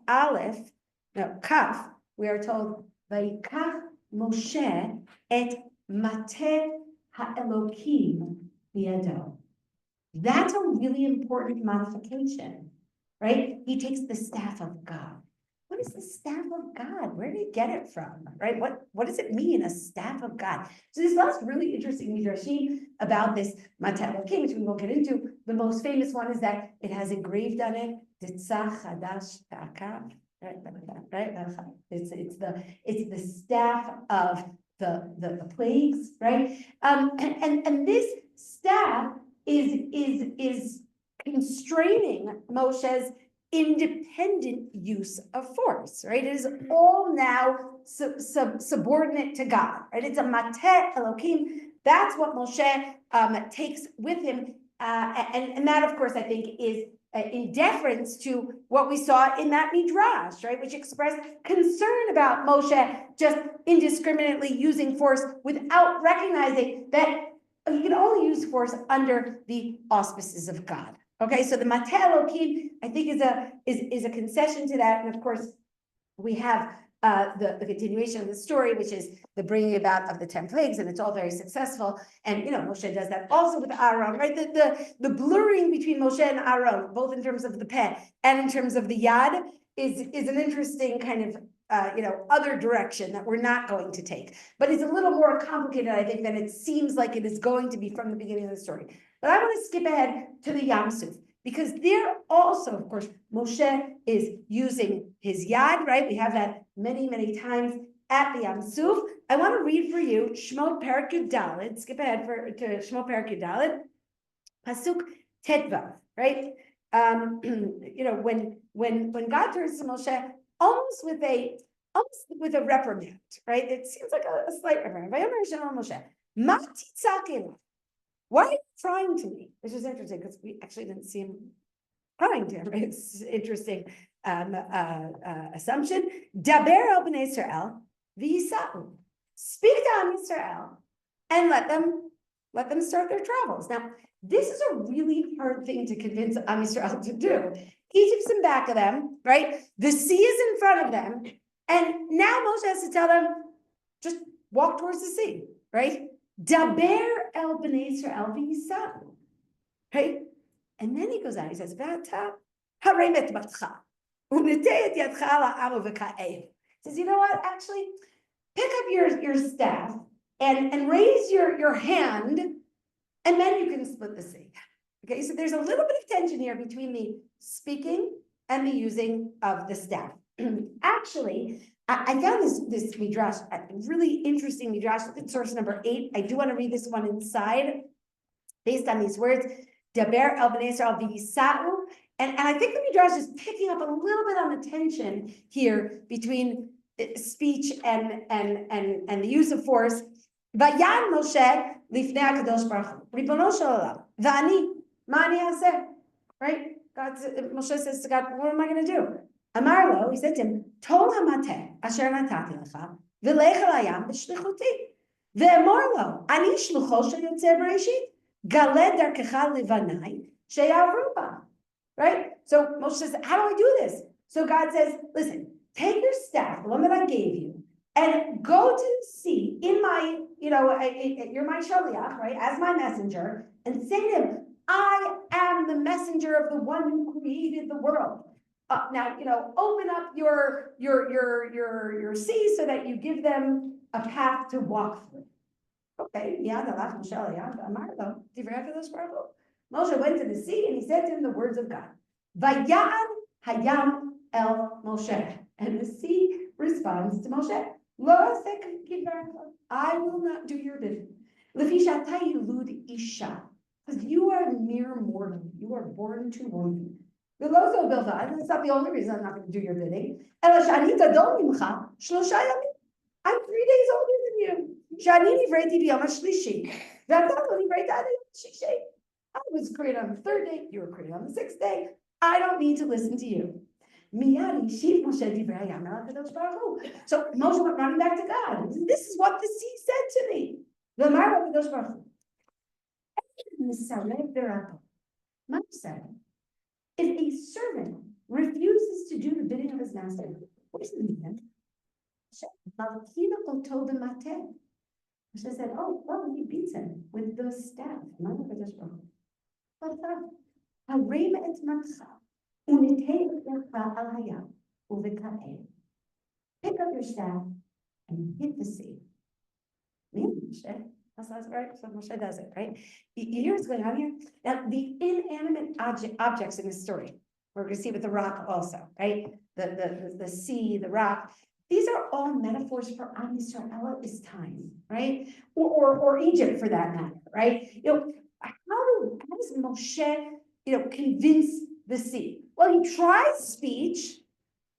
we are told, Vayikach Moshe et mateh ha'elokim biyado. That's a really important modification, right? He takes the staff of God. What is the staff of God? Where did he get it from, right? What does it mean, a staff of God? So there's lots of really interesting midrashim about this mateh ha'elokim, which we won't get into. The most famous one is that it has engraved on it, Titzach Hadash Ta'akav. Right. It's the staff of the plagues, right? And this staff is constraining Moshe's independent use of force, right? It is all now subordinate to God, right? It's a mateh Elokim. That's what Moshe takes with him, and that, of course, I think is in deference to what we saw in that midrash, right, which expressed concern about Moshe just indiscriminately using force without recognizing that you can only use force under the auspices of God. Okay, so the mateh Elokim, I think, is a concession to that, and of course, we have the continuation of the story, which is the bringing about of the 10 plagues, and it's all very successful. And Moshe does that also with Aaron, right? The blurring between Moshe and Aaron, both in terms of the peh and in terms of the yad, is an interesting kind of other direction that we're not going to take. But it's a little more complicated, I think, than it seems like it is going to be from the beginning of the story. But I want to skip ahead to the Yam Suf, because there also, of course, Moshe is using his yad, right? We have that many, many times at the Yam Suf. I want to read for you Shmot Perek Yud Dalet. Skip ahead to Shmot Perek Yud Dalet, Pasuk Tetvav, right? When God turns to Moshe, almost with a reprimand, right? It seems like a slight reprimand. Moshe, Ma titzak, why are you crying to me? Which is interesting because we actually didn't see him crying to him. Right? It's interesting assumption. Daber el bnei Israel v'yisa'u. Speak to Am Yisrael and let them start their travels. Now, this is a really hard thing to convince Am Yisrael to do. Egypt's in back of them, right? The sea is in front of them, and now Moshe has to tell them, just walk towards the sea, right? Daber el bnei Israel v'yisa'u, right? And then he goes on, he says, V'ata haremet batcha, u'netei et yadcha la'amu v'ka'ev. He says, you know what, actually, pick up your staff and raise your hand, and then you can split the sea. Okay, so there's a little bit of tension here between the speaking and the using of the staff. Actually, I found this midrash, a really interesting midrash. Look at source number 8. I do want to read this one inside, based on these words. Daber el bnei Israel v'yisa'u. And I think the midrash is picking up a little bit on the tension here between speech and the use of force. Vayan Moshe lifnei HaKadosh Baruch Hu, Ribono shel olam, v'ani, ma ani aseh? Right? Moshe says to God, what am I going to do? Amar lo, he said to him, Tol hamateh asher natati lecha, v'lech el hayam b'shlichuti, ve'emor lo, ani shlucho shel yotzei bereshit, galed darkecha levanai she'ya'avru ba. Right? So Moshe says, how do I do this? So God says, listen, take your staff, the one that I gave you, and go to the sea in my, you're my shaliach, right? As my messenger, and say to him, I am the messenger of the one who created the world. Now, open up your sea so that you give them a path to walk through. Okay, Moshe went to the sea and he said to him the words of God. Vaya'an hayam el Moshe. And the sea responds to Moshe. Lo asek kidvarcha. I will not do your bidding. Lefi shatay yilud isha. Because you are mere mortal. You are born to woman. Velozo bilvad. That's not the only reason I'm not going to do your bidding. Ela shani gadol mimcha shlosha yamim. I'm 3 days older than you. Shani nivreti b'yom hashlishi. V'ata lo nivreta ad yom shishi. I was created on the 3rd day. You were created on the 6th day. I don't need to listen to you. Miyad yishiv Moshe divrei Hayam el HaKadosh Baruch Hu. So Moshe went running back to God. This is what the sea said to me. V'amar HaKadosh Baruch Hu. Misarev v'rapo. Moshe said, if a servant refuses to do the bidding of his master, what does it mean? Malkina oto b'mateh. Moshe said, oh, well, he beats him with the staff. Amar HaKadosh Baruch Hu. Harim et matcha. Pick up your staff and hit the sea. Moshe, that's right. So Moshe does it, right? You hear what's going on here? Now, the inanimate objects in this story, we're going to see with the rock also, right? The sea, the rock. These are all metaphors for Am Yisrael is time, right? Or Egypt for that matter, right? How does Moshe, convince the sea? Well, he tries speech.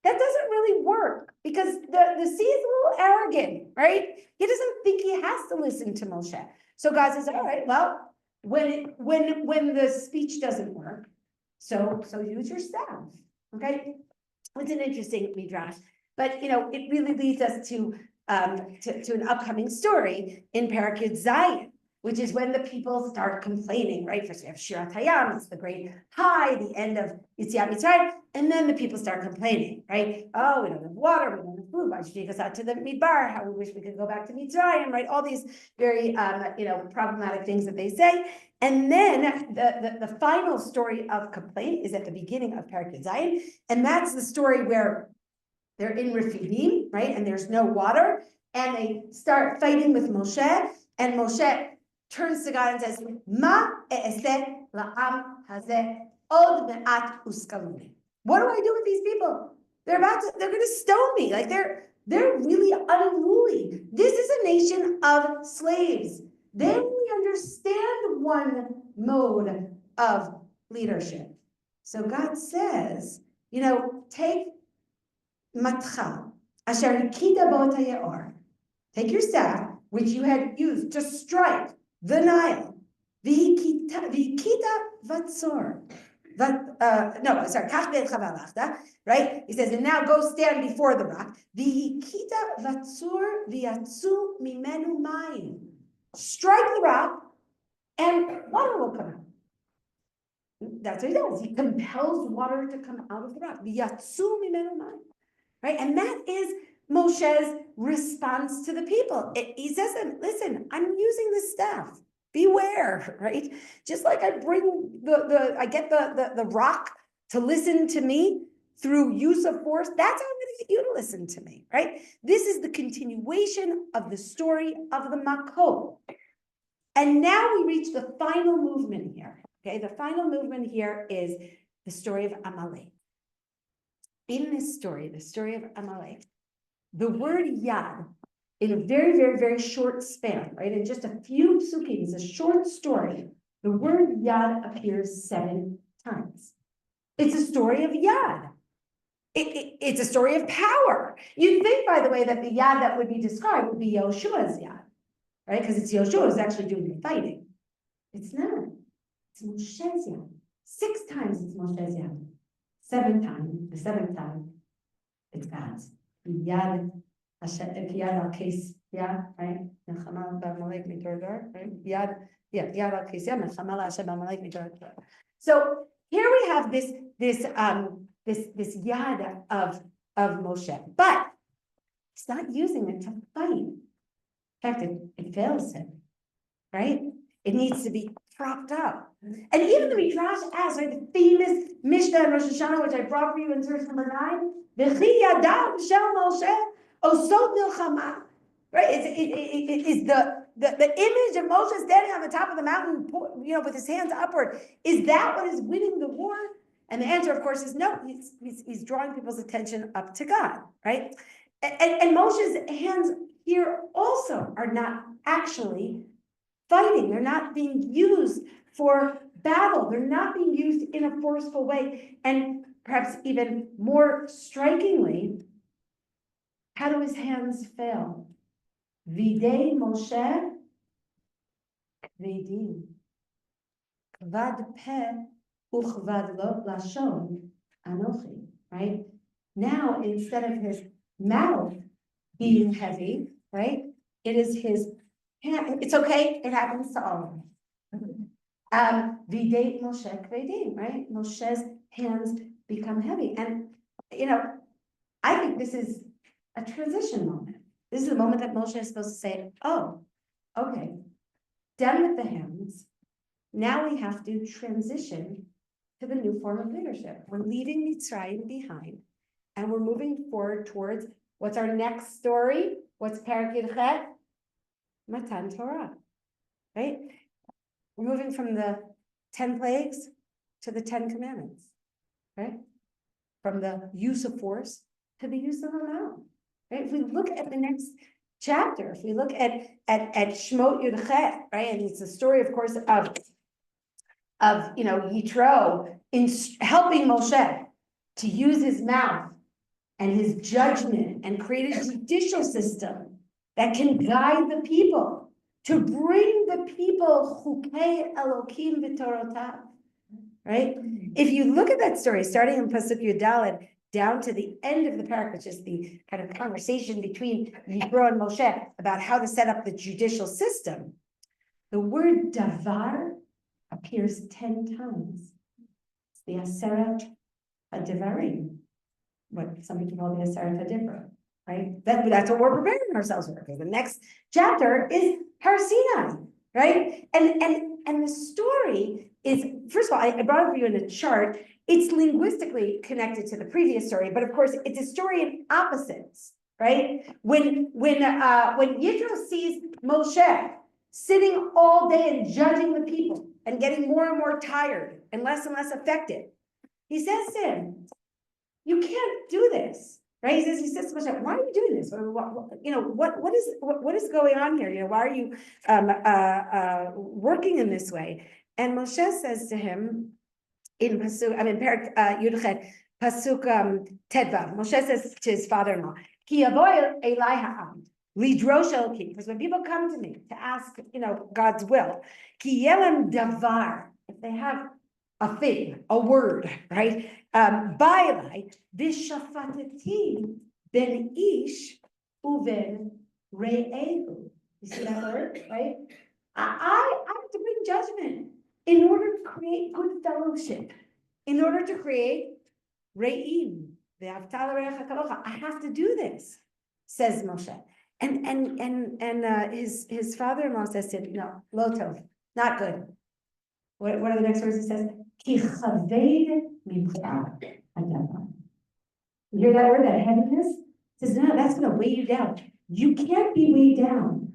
That doesn't really work because the sea is a little arrogant, right? He doesn't think he has to listen to Moshe. So God says, all right, well, when the speech doesn't work, so use your staff, okay? It's an interesting midrash, but it really leads us to an upcoming story in Perek Zion, which is when the people start complaining, right? First we have Shirat Hayam, it's the great high, the end of Yetziat Mitzrayim, and then the people start complaining, right? Oh, we don't have water, we don't have food, why should you take us out to the Midbar? How we wish we could go back to Mitzrayim, right? All these very, problematic things that they say. And then the final story of complaint is at the beginning of Perek Zion, and that's the story where they're in Refidim, right? And there's no water, and they start fighting with Moshe, and Moshe turns to God and says, Ma e'eseh la'am hazeh od me'at uskaluni. What do I do with these people? They're going to stone me. Like they're really unruly. This is a nation of slaves. They only understand one mode of leadership. So God says, take matcha, asher hikita bo tayeor. Take your staff, which you had used to strike the Nile, v'hikita vatzor. Right? He says, and now go stand before the rock. V'hikita vatzor v'yatsu mimenu mayim. Strike the rock, and water will come out. That's what he does. He compels water to come out of the rock. V'yatsu mimenu mayim. Right? And that is Moshe's response to the people. He says, listen, I'm using the staff. Beware, right? Just like I bring I get the rock to listen to me through use of force, that's how I'm going to get you to listen to me, right? This is the continuation of the story of the Makot. And now we reach the final movement here, okay? The final movement here is the story of Amalek. In this story, the story of Amalek, the word Yad, in a very, very, very short span, right? In just a few psukim, it's a short story. The word Yad appears 7 times. It's a story of Yad. It's a story of power. You'd think, by the way, that the Yad that would be described would be Yoshua's Yad, right? Because it's Yoshua who's actually doing the fighting. It's not. It's Moshe's Yad. 6 times it's Moshe's Yad. 7th time, the 7th time, it's God's. Yad. Yad al case, yeah, right? Right? Yad al case, yeah. So here we have this yad of Moshe, but he's not using it to fight. In fact, it fails him, right? It needs to be propped up. And even the Midrash asks, right, the famous Mishnah in Rosh Hashanah, which I brought for you in verse number 9, V'chi yadav shel Moshe osod milchama, right? Is the image of Moshe standing on the top of the mountain, with his hands upward. Is that what is winning the war? And the answer, of course, is no. He's drawing people's attention up to God, right? And Moshe's hands here also are not actually fighting. They're not being used for battle. They're not being used in a forceful way. And perhaps even more strikingly, how do his hands fail? Videi Moshe kvedim. Kvad peh uchvad lo lashon anochi. Right? Now, instead of his mouth being heavy, right? It is his hand. It's okay. It happens to all of them. Videi Moshe kvedim. Right? Moshe's hands become heavy. And, I think this is a transition moment. This is the moment that Moshe is supposed to say, oh, okay, done with the hands. Now we have to transition to the new form of leadership. We're leaving Mitzrayim behind, and we're moving forward towards what's our next story? What's Perek Yudchet? Matan Torah, right? We're moving from the 10 plagues to the 10 commandments, right? From the use of force to the use of the mouth, right? If we look at the next chapter, if we look at Shmot Yudchet, right? And it's a story, of course, of Yitro in helping Moshe to use his mouth and his judgment and create a judicial system that can guide the people, to bring the people Chukei Elokim v'Torotav, right? If you look at that story, starting in Pasuk Yudaled, down to the end of the parak, which is the kind of conversation between Yitro and Moshe about how to set up the judicial system, the word davar appears 10 times. It's the Aseret HaDevarim, what some people call the Aseret HaDibra, right? That's what we're preparing ourselves for, because the next chapter is Har Sinai, right? And the story is, first of all, I brought it for you in a chart. It's linguistically connected to the previous story, but of course, it's a story in opposites, right? When Yitro sees Moshe sitting all day and judging the people and getting more and more tired and less effective, he says to him, "You can't do this." Right? He says to Moshe, "Why are you doing this? What is going on here? Why are you working in this way?" And Moshe says to him in Perek Yudchet, Pasuk Tedvav. Moshe says to his father-in-law, "Ki yavo elai ha'am lidrosh Elokim." Because when people come to me to ask, God's will, ki yelem davar, if they have a thing, a word, right? Ba'ilai v'shafatati ben ish uven re'ehu. You see that word, right? I have to bring judgment in order to create good fellowship, in order to create re'im, ve'avta l're'echa kalocha. I have to do this, says Moshe. And his father-in-law says to him, "No, lo tov, not good." What are the next words he says? Ki chaved mimcha hadavar. You hear that word, that heaviness? He says, no, that's going to weigh you down. You can't be weighed down,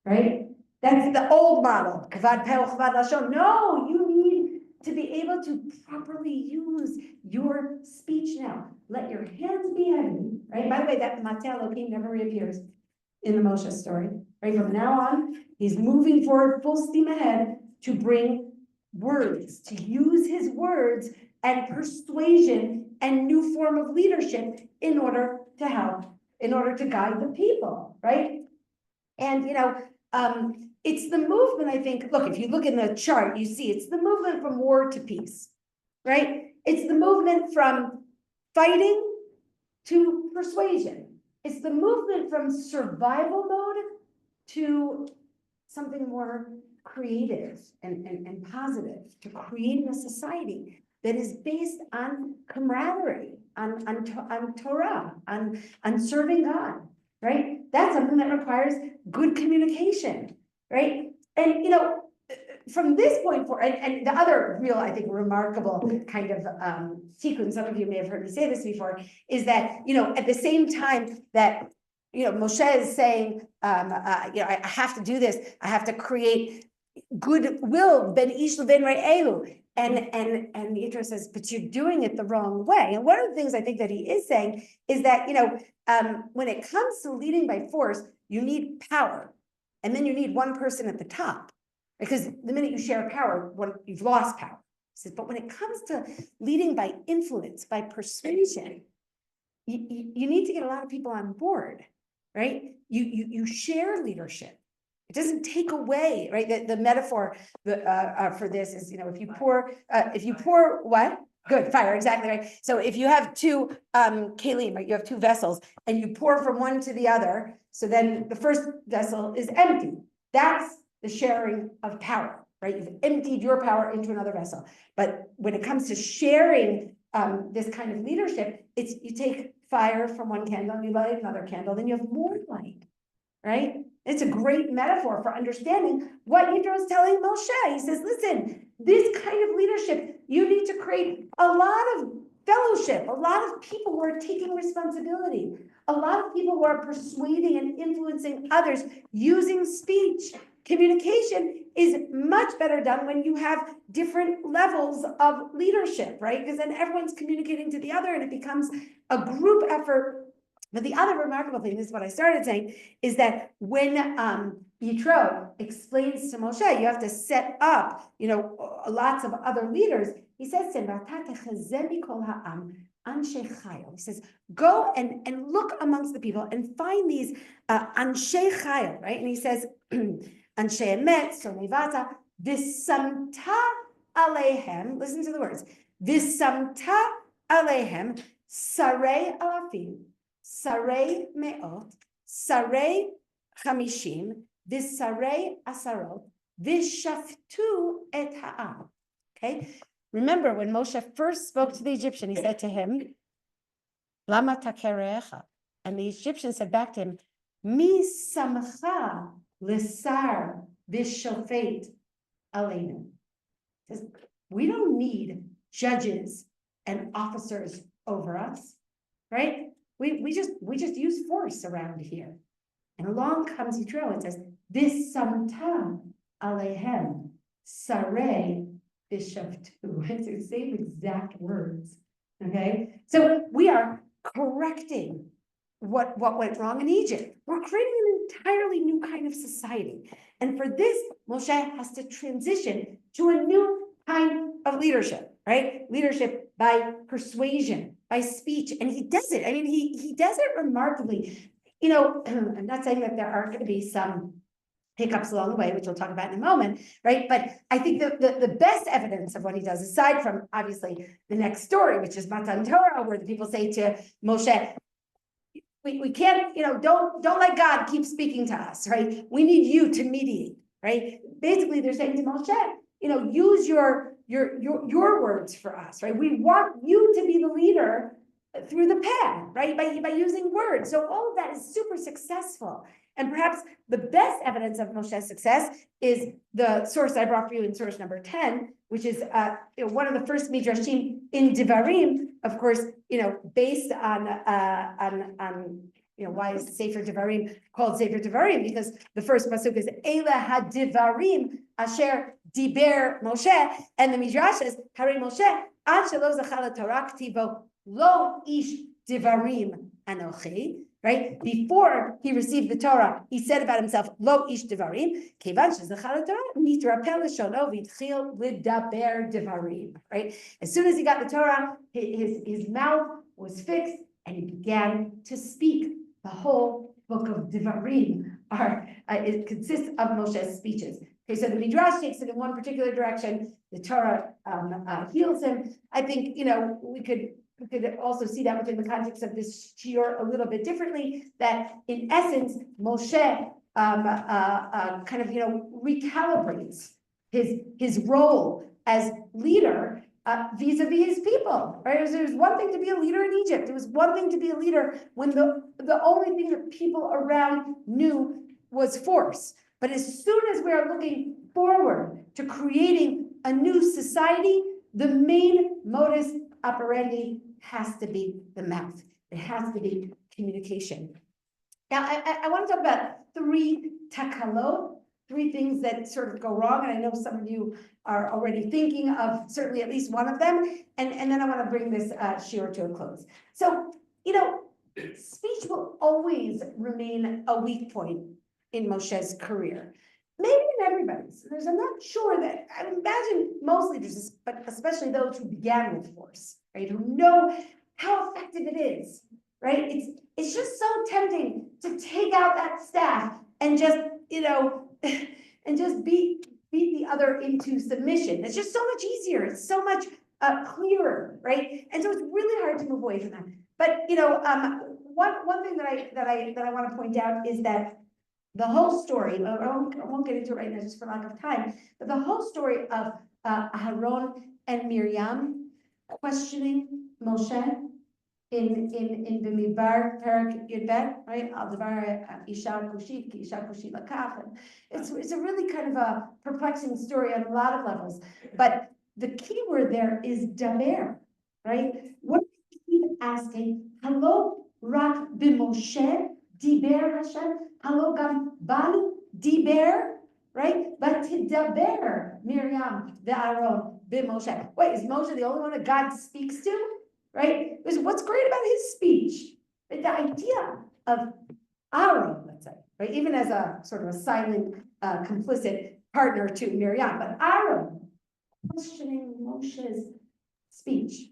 right? That's the old model. Kvad peh uchvad lashon. No, you need to be able to properly use your speech now. Let your hands be heavy, right? By the way, that Mata Elokim never reappears in the Moshe story, right? From now on, he's moving forward full steam ahead to bring words, to use his words and persuasion and new form of leadership in order to help, in order to guide the people, right? And it's the movement, I think. Look, if you look in the chart, you see it's the movement from war to peace, right? It's the movement from fighting to persuasion. It's the movement from survival mode to something more creative and positive, to creating a society that is based on camaraderie, on Torah, on serving God, right? That's something that requires good communication, right? And from this point forward, and the other real, I think, remarkable kind of sequence, some of you may have heard me say this before, is that at the same time that Moshe is saying, I have to do this, I have to create goodwill ben ish ben re'ehu, And Yitro says, but you're doing it the wrong way. And one of the things I think that he is saying is that, when it comes to leading by force, you need power. And then you need one person at the top. Because the minute you share power, you've lost power. He says, but when it comes to leading by influence, by persuasion, you need to get a lot of people on board, right? You share leadership. It doesn't take away, right? The metaphor for this is, if you pour what? Good, fire, exactly right. So if you have two kalim, right, you have two vessels, and you pour from one to the other, so then the first vessel is empty. That's the sharing of power, right? You've emptied your power into another vessel. But when it comes to sharing this kind of leadership, it's you take fire from one candle and you light another candle, then you have more light, right? It's a great metaphor for understanding what Yitro is telling Moshe. He says, listen, this kind of leadership, you need to create a lot of fellowship, a lot of people who are taking responsibility, a lot of people who are persuading and influencing others using speech. Communication is much better done when you have different levels of leadership, right? Because then everyone's communicating to the other and it becomes a group effort. But the other remarkable thing, this is what I started saying, is that when Yitro explains to Moshe, you have to set up, lots of other leaders. He says to him, he says, go and look amongst the people and find these Anshe Chayil, right? And he says, Anshe Emet, Sonevata, Visamta Alehem, listen to the words, Visamta Alehem, Sarei Alafim, Sarei Me'ot, Sarei Chamishim, Visarei Asarot, Vishaftu et Ha'am. Okay? Remember, when Moshe first spoke to the Egyptian, he said to him, Lama takerecha. And the Egyptian said back to him, Mi samcha lisar vishofet aleinu. We don't need judges and officers over us, right? We just use force around here. And along comes Yitro and says, This samtam alehem sarei vishoftu. It's the same exact words. Okay, so we are correcting what went wrong in Egypt. We're creating an entirely new kind of society. And for this, Moshe has to transition to a new kind of leadership, right? Leadership by persuasion, by speech. And he does it. I mean, he does it remarkably. I'm not saying that there aren't going to be some hiccups along the way, which we'll talk about in a moment, right? But I think the best evidence of what he does, aside from obviously the next story, which is Matan Torah, where the people say to Moshe, we can't, don't let God keep speaking to us, right? We need you to mediate, right? Basically, they're saying to Moshe, use your words for us, right? We want you to be the leader through the pen, right? By using words. So all of that is super successful. And perhaps the best evidence of Moshe's success is the source I brought for you in source number 10, which is one of the first midrashim in Devarim, of course, based on why is Sefer Devarim called Sefer Devarim? Because the first pasuk is Eila HaDevarim Asher Diber Moshe, and the midrash says Harei Moshe Ad Shelo Zachal Torah Ktivo Lo Ish Devarim Anochi. Right? Before he received the Torah, he said about himself, Lo ish devarim, kevan shezachal Torah, nitrapel lishono v'itchil lidaber devarim. Right? As soon as he got the Torah, his mouth was fixed and he began to speak. The whole book of Devarim it consists of Moshe's speeches. Okay, so the Midrash takes it in one particular direction. The Torah heals him. I think, we could also see that within the context of this shiur a little bit differently, that in essence, Moshe kind of, recalibrates his role as leader vis-a-vis his people, right? There's one thing to be a leader in Egypt. It was one thing to be a leader when the only thing that people around knew was force. But as soon as we are looking forward to creating a new society, the main modus operandi has to be the mouth. It has to be communication. Now, I want to talk about 3 takalot three things that sort of go wrong, and I know some of you are already thinking of certainly at least one of them, and then I want to bring this shiur to a close. So, speech will always remain a weak point in Moshe's career. Maybe in everybody's. I'm not sure that, I imagine most leaders, but especially those who began with force, right? Who know how effective it is, right? It's just so tempting to take out that staff and just, and just beat the other into submission. It's just so much easier. It's so much clearer, right? And so it's really hard to move away from that. But one thing that I want to point out is that the whole story, I won't get into it right now just for lack of time, but the whole story of Aharon and Miriam questioning Moshe in Bimidbar Perak Yudbet, right? Al Devar Isha Kushit, Isha Kushit Lakach. It's a really kind of a perplexing story on a lot of levels. But the key word there is daber, right? What do we keep asking? Hello, Rak B'Moshe Diber Hashem. Hello, Gam Banu Diber, right? But Tidaber Miriam Aaron B'Moshe. Wait, is Moshe the only one that God speaks to? Right? Because what's great about his speech, the idea of Aaron, let's say, right? Even as a sort of a silent, complicit partner to Miriam, but Aaron questioning Moshe's speech.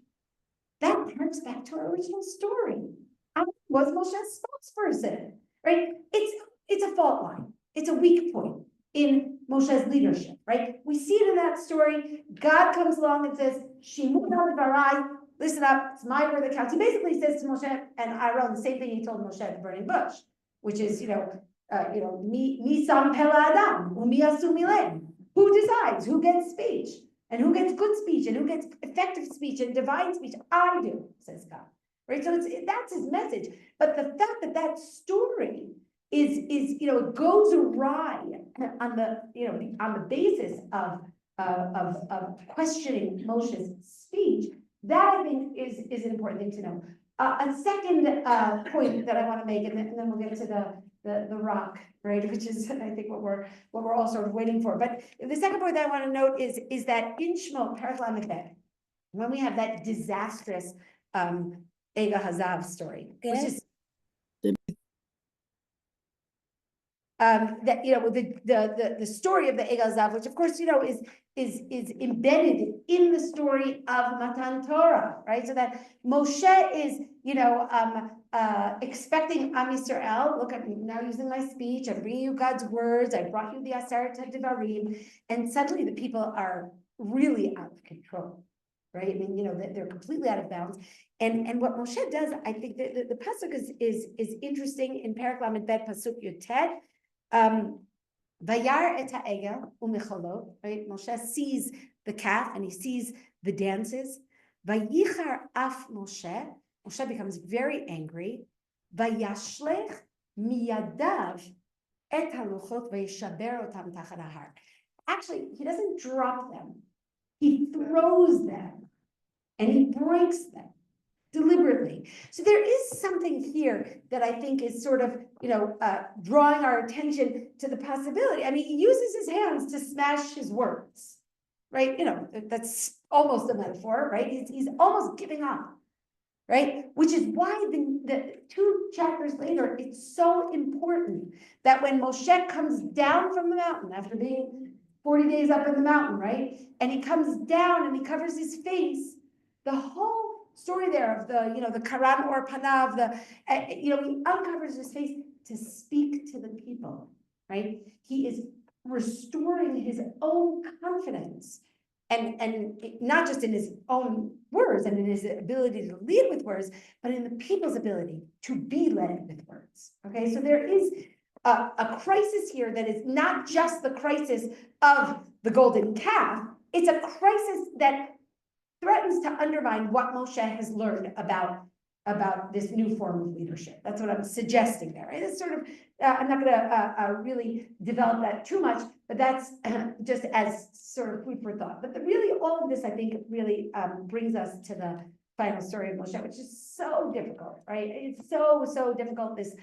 That harks back to our original story. Aaron was Moshe's spokesperson, right? It's a fault line. It's a weak point in Moshe's leadership, right? We see it in that story. God comes along and says, Shimu Varai, listen up, it's my word that counts. He basically says to Moshe and Aaron the same thing he told Moshe at the burning bush, which is, mi sam pela adam, umi asu milem. Who decides who gets speech and who gets good speech and who gets effective speech and divine speech? I do, says God. Right, so that's his message. But the fact that story is it goes awry on the basis of questioning Moshe's speech. That I think is an important thing to know. A second point that I want to make, and then we'll get to the rock, right, which is I think what we're all sort of waiting for. But the second point that I want to note is that in Shemot, Perek Lamed Bet, when we have that disastrous Ega Hazav story, which is that the story of the Ega Hazav, which of course is embedded in the story of Matan Torah, right? So that Moshe is expecting Am Yisrael. Look, I'm now using my speech. I'm bringing you God's words. I brought you the Aseret HaDevarim, and suddenly the people are really out of control. Right? I mean, they're completely out of bounds. And what Moshe does, I think the pasuk is interesting in Perek Lamed Bet pasuk Yutet. Vayar et ha'egel u'michalot. Right? Moshe sees the calf and he sees the dances. Vayichar af Moshe. Moshe becomes very angry. Vayashlech miyadav et haluchot vayishaber otam tachat hahar. Actually, he doesn't drop them. He throws them and he breaks them deliberately. So there is something here that I think is sort of, drawing our attention to the possibility. I mean, he uses his hands to smash his words, right? That's almost a metaphor, right? He's almost giving up, right? Which is why the 2 chapters later, it's so important that when Moshe comes down from the mountain after being 40 days up in the mountain, right? And he comes down and he covers his face. The whole story there of the Karan or Panav, he uncovers his face to speak to the people, right? He is restoring his own confidence and not just in his own words and in his ability to lead with words, but in the people's ability to be led with words. Okay, so there is a crisis here that is not just the crisis of the golden calf, it's a crisis that threatens to undermine what Moshe has learned about this new form of leadership. That's what I'm suggesting there, right? It's sort of, I'm not gonna really develop that too much, but that's just as sort of food for thought. But really all of this, I think, really brings us to the final story of Moshe, which is so difficult, right? It's so difficult, this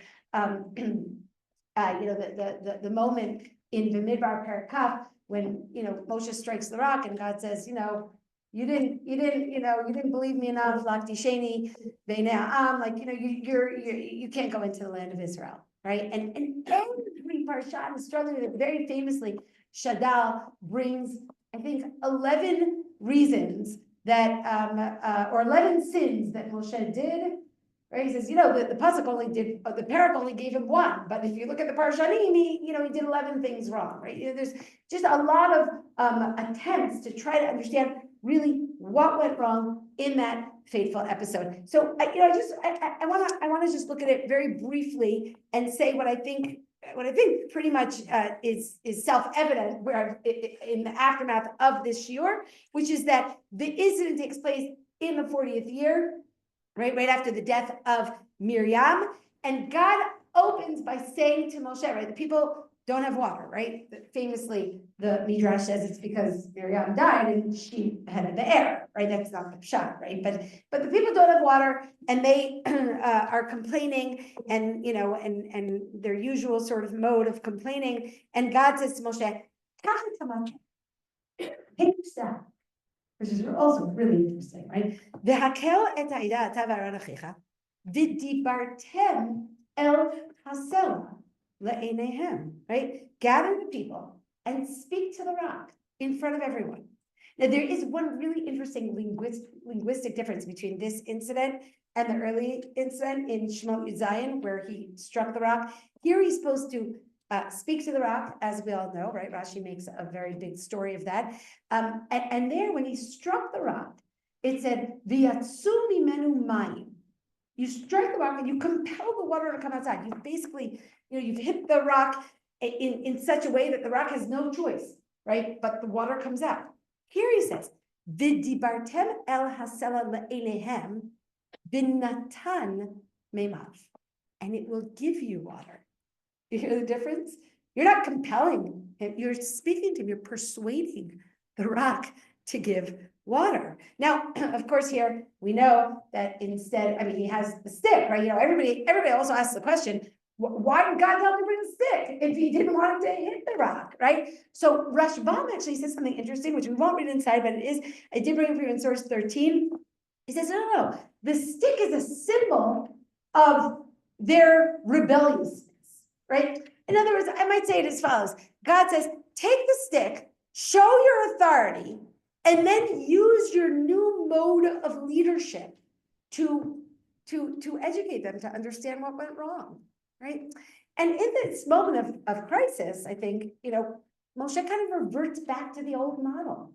the moment in B'midbar Parakaf, when, Moshe strikes the rock and God says, you didn't believe me enough, Lakti Sheni, you can't go into the land of Israel, right? And every parsha is struggling with it. Very famously, Shadal brings, I think, 11 reasons that, or 11 sins that Moshe did. Right? He says, the pasuk only did, the parak only gave him one, but if you look at the parshanim, he did 11 things wrong, right? There's just a lot of attempts to try to understand really what went wrong in that fateful episode. So, I want to just look at it very briefly and say what I think pretty much is self-evident where in the aftermath of this shiur, which is that the incident takes place in the 40th year, right after the death of Miriam, and God opens by saying to Moshe, right, the people don't have water, right? Famously, the Midrash says it's because Miriam died and she had the air, right? That's not the pshat, right? But the people don't have water, and they are complaining, and and their usual sort of mode of complaining. And God says to Moshe, take your staff, which is also really interesting, right? V'hakel et ha'ida ata v'aron achicha, v'dibartem el hasela le'eneihem, right? Gather the people and speak to the rock in front of everyone. Now, there is one really interesting linguistic difference between this incident and the early incident in Shemot Yud Zayin, where he struck the rock. Here he's supposed to speak to the rock, as we all know, right? Rashi makes a very big story of that. And there, when he struck the rock, it said, "V'yatsu mimenu mayim." You strike the rock and you compel the water to come outside. You basically, you've hit the rock in such a way that the rock has no choice, right? But the water comes out. Here he says, "V'dibartem el hasela le'enehem, v'natan memav," and it will give you water. You hear the difference? You're not compelling him, you're speaking to him, you're persuading the rock to give water. Now, of course, here we know that instead, he has the stick, right? Everybody also asks the question, why did God tell him to bring a stick if he didn't want him to hit the rock, right? So Rashbam actually says something interesting, which we won't read inside, but I did bring it for you in source 13. He says, no, the stick is a symbol of their rebelliousness. Right? In other words, I might say it as follows. God says, take the stick, show your authority, and then use your new mode of leadership to educate them, to understand what went wrong, right? And in this moment of crisis, I think, Moshe kind of reverts back to the old model,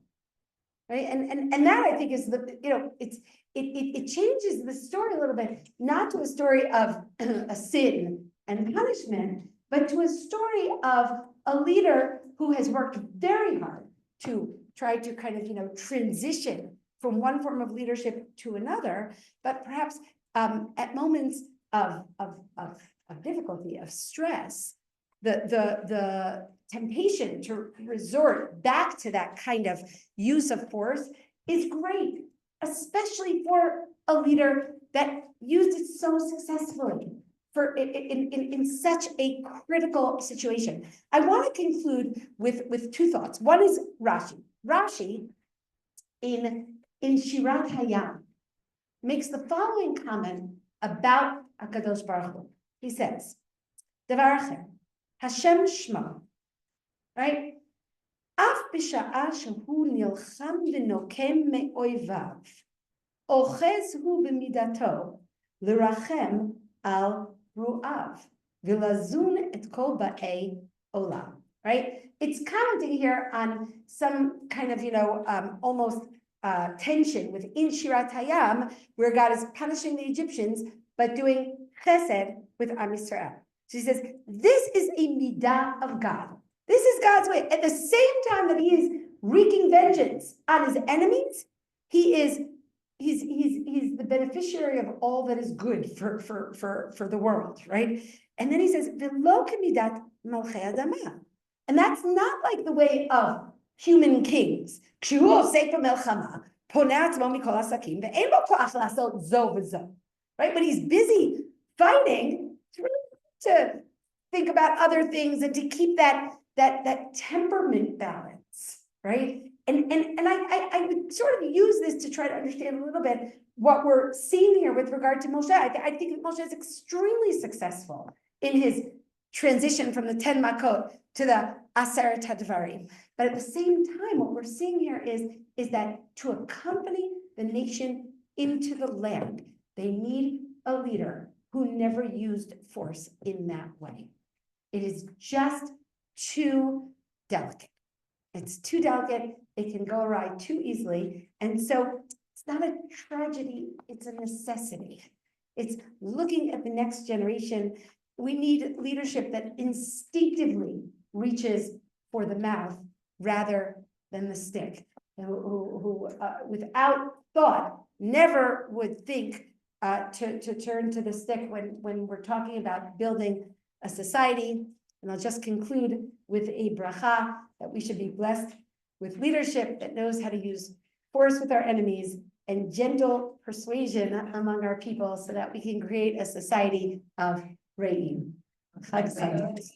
right? And that, I think, is it changes the story a little bit, not to a story of a sin and punishment, but to a story of a leader who has worked very hard to try to kind of, transition from one form of leadership to another, but perhaps at moments of difficulty, of stress, the temptation to resort back to that kind of use of force is great, especially for a leader that used it so successfully in such a critical situation. I want to conclude with two thoughts. One is Rashi. Rashi in Shirat Hayam makes the following comment about HaKadosh Baruch Hu. He says, Devar acher, Hashem Shmo, right? Af b'sha'a shehu nilcham v'nokem me'oivav, ochez hu b'midato l'rachem al ru'av v'lazun et kol ba'ei olam, right? It's commenting here on some kind of, almost tension within Shirat Hayam, where God is punishing the Egyptians, but doing chesed with Am Yisrael. So he says, this is a midah of God. This is God's way. At the same time that he is wreaking vengeance on his enemies, he's the beneficiary of all that is good for the world, right? And then he says, V'lo kemidat malchei adamah. And that's not like the way of human kings. Right? But he's busy fighting to think about other things and to keep that that temperament balance, right? And I would sort of use this to try to understand a little bit what we're seeing here with regard to Moshe. I think that Moshe is extremely successful in his transition from the 10 Makot to the Aseret HaDvarim. But at the same time, what we're seeing here is that to accompany the nation into the land, they need a leader who never used force in that way. It is just too delicate. It's too delicate. It can go awry too easily. And so it's not a tragedy, it's a necessity. It's looking at the next generation. We need leadership that instinctively reaches for the mouth rather than the stick, who without thought never would think to turn to the stick when we're talking about building a society. And I'll just conclude with a bracha that we should be blessed with leadership that knows how to use force with our enemies and gentle persuasion among our people so that we can create a society of re'im. Chag Sameach.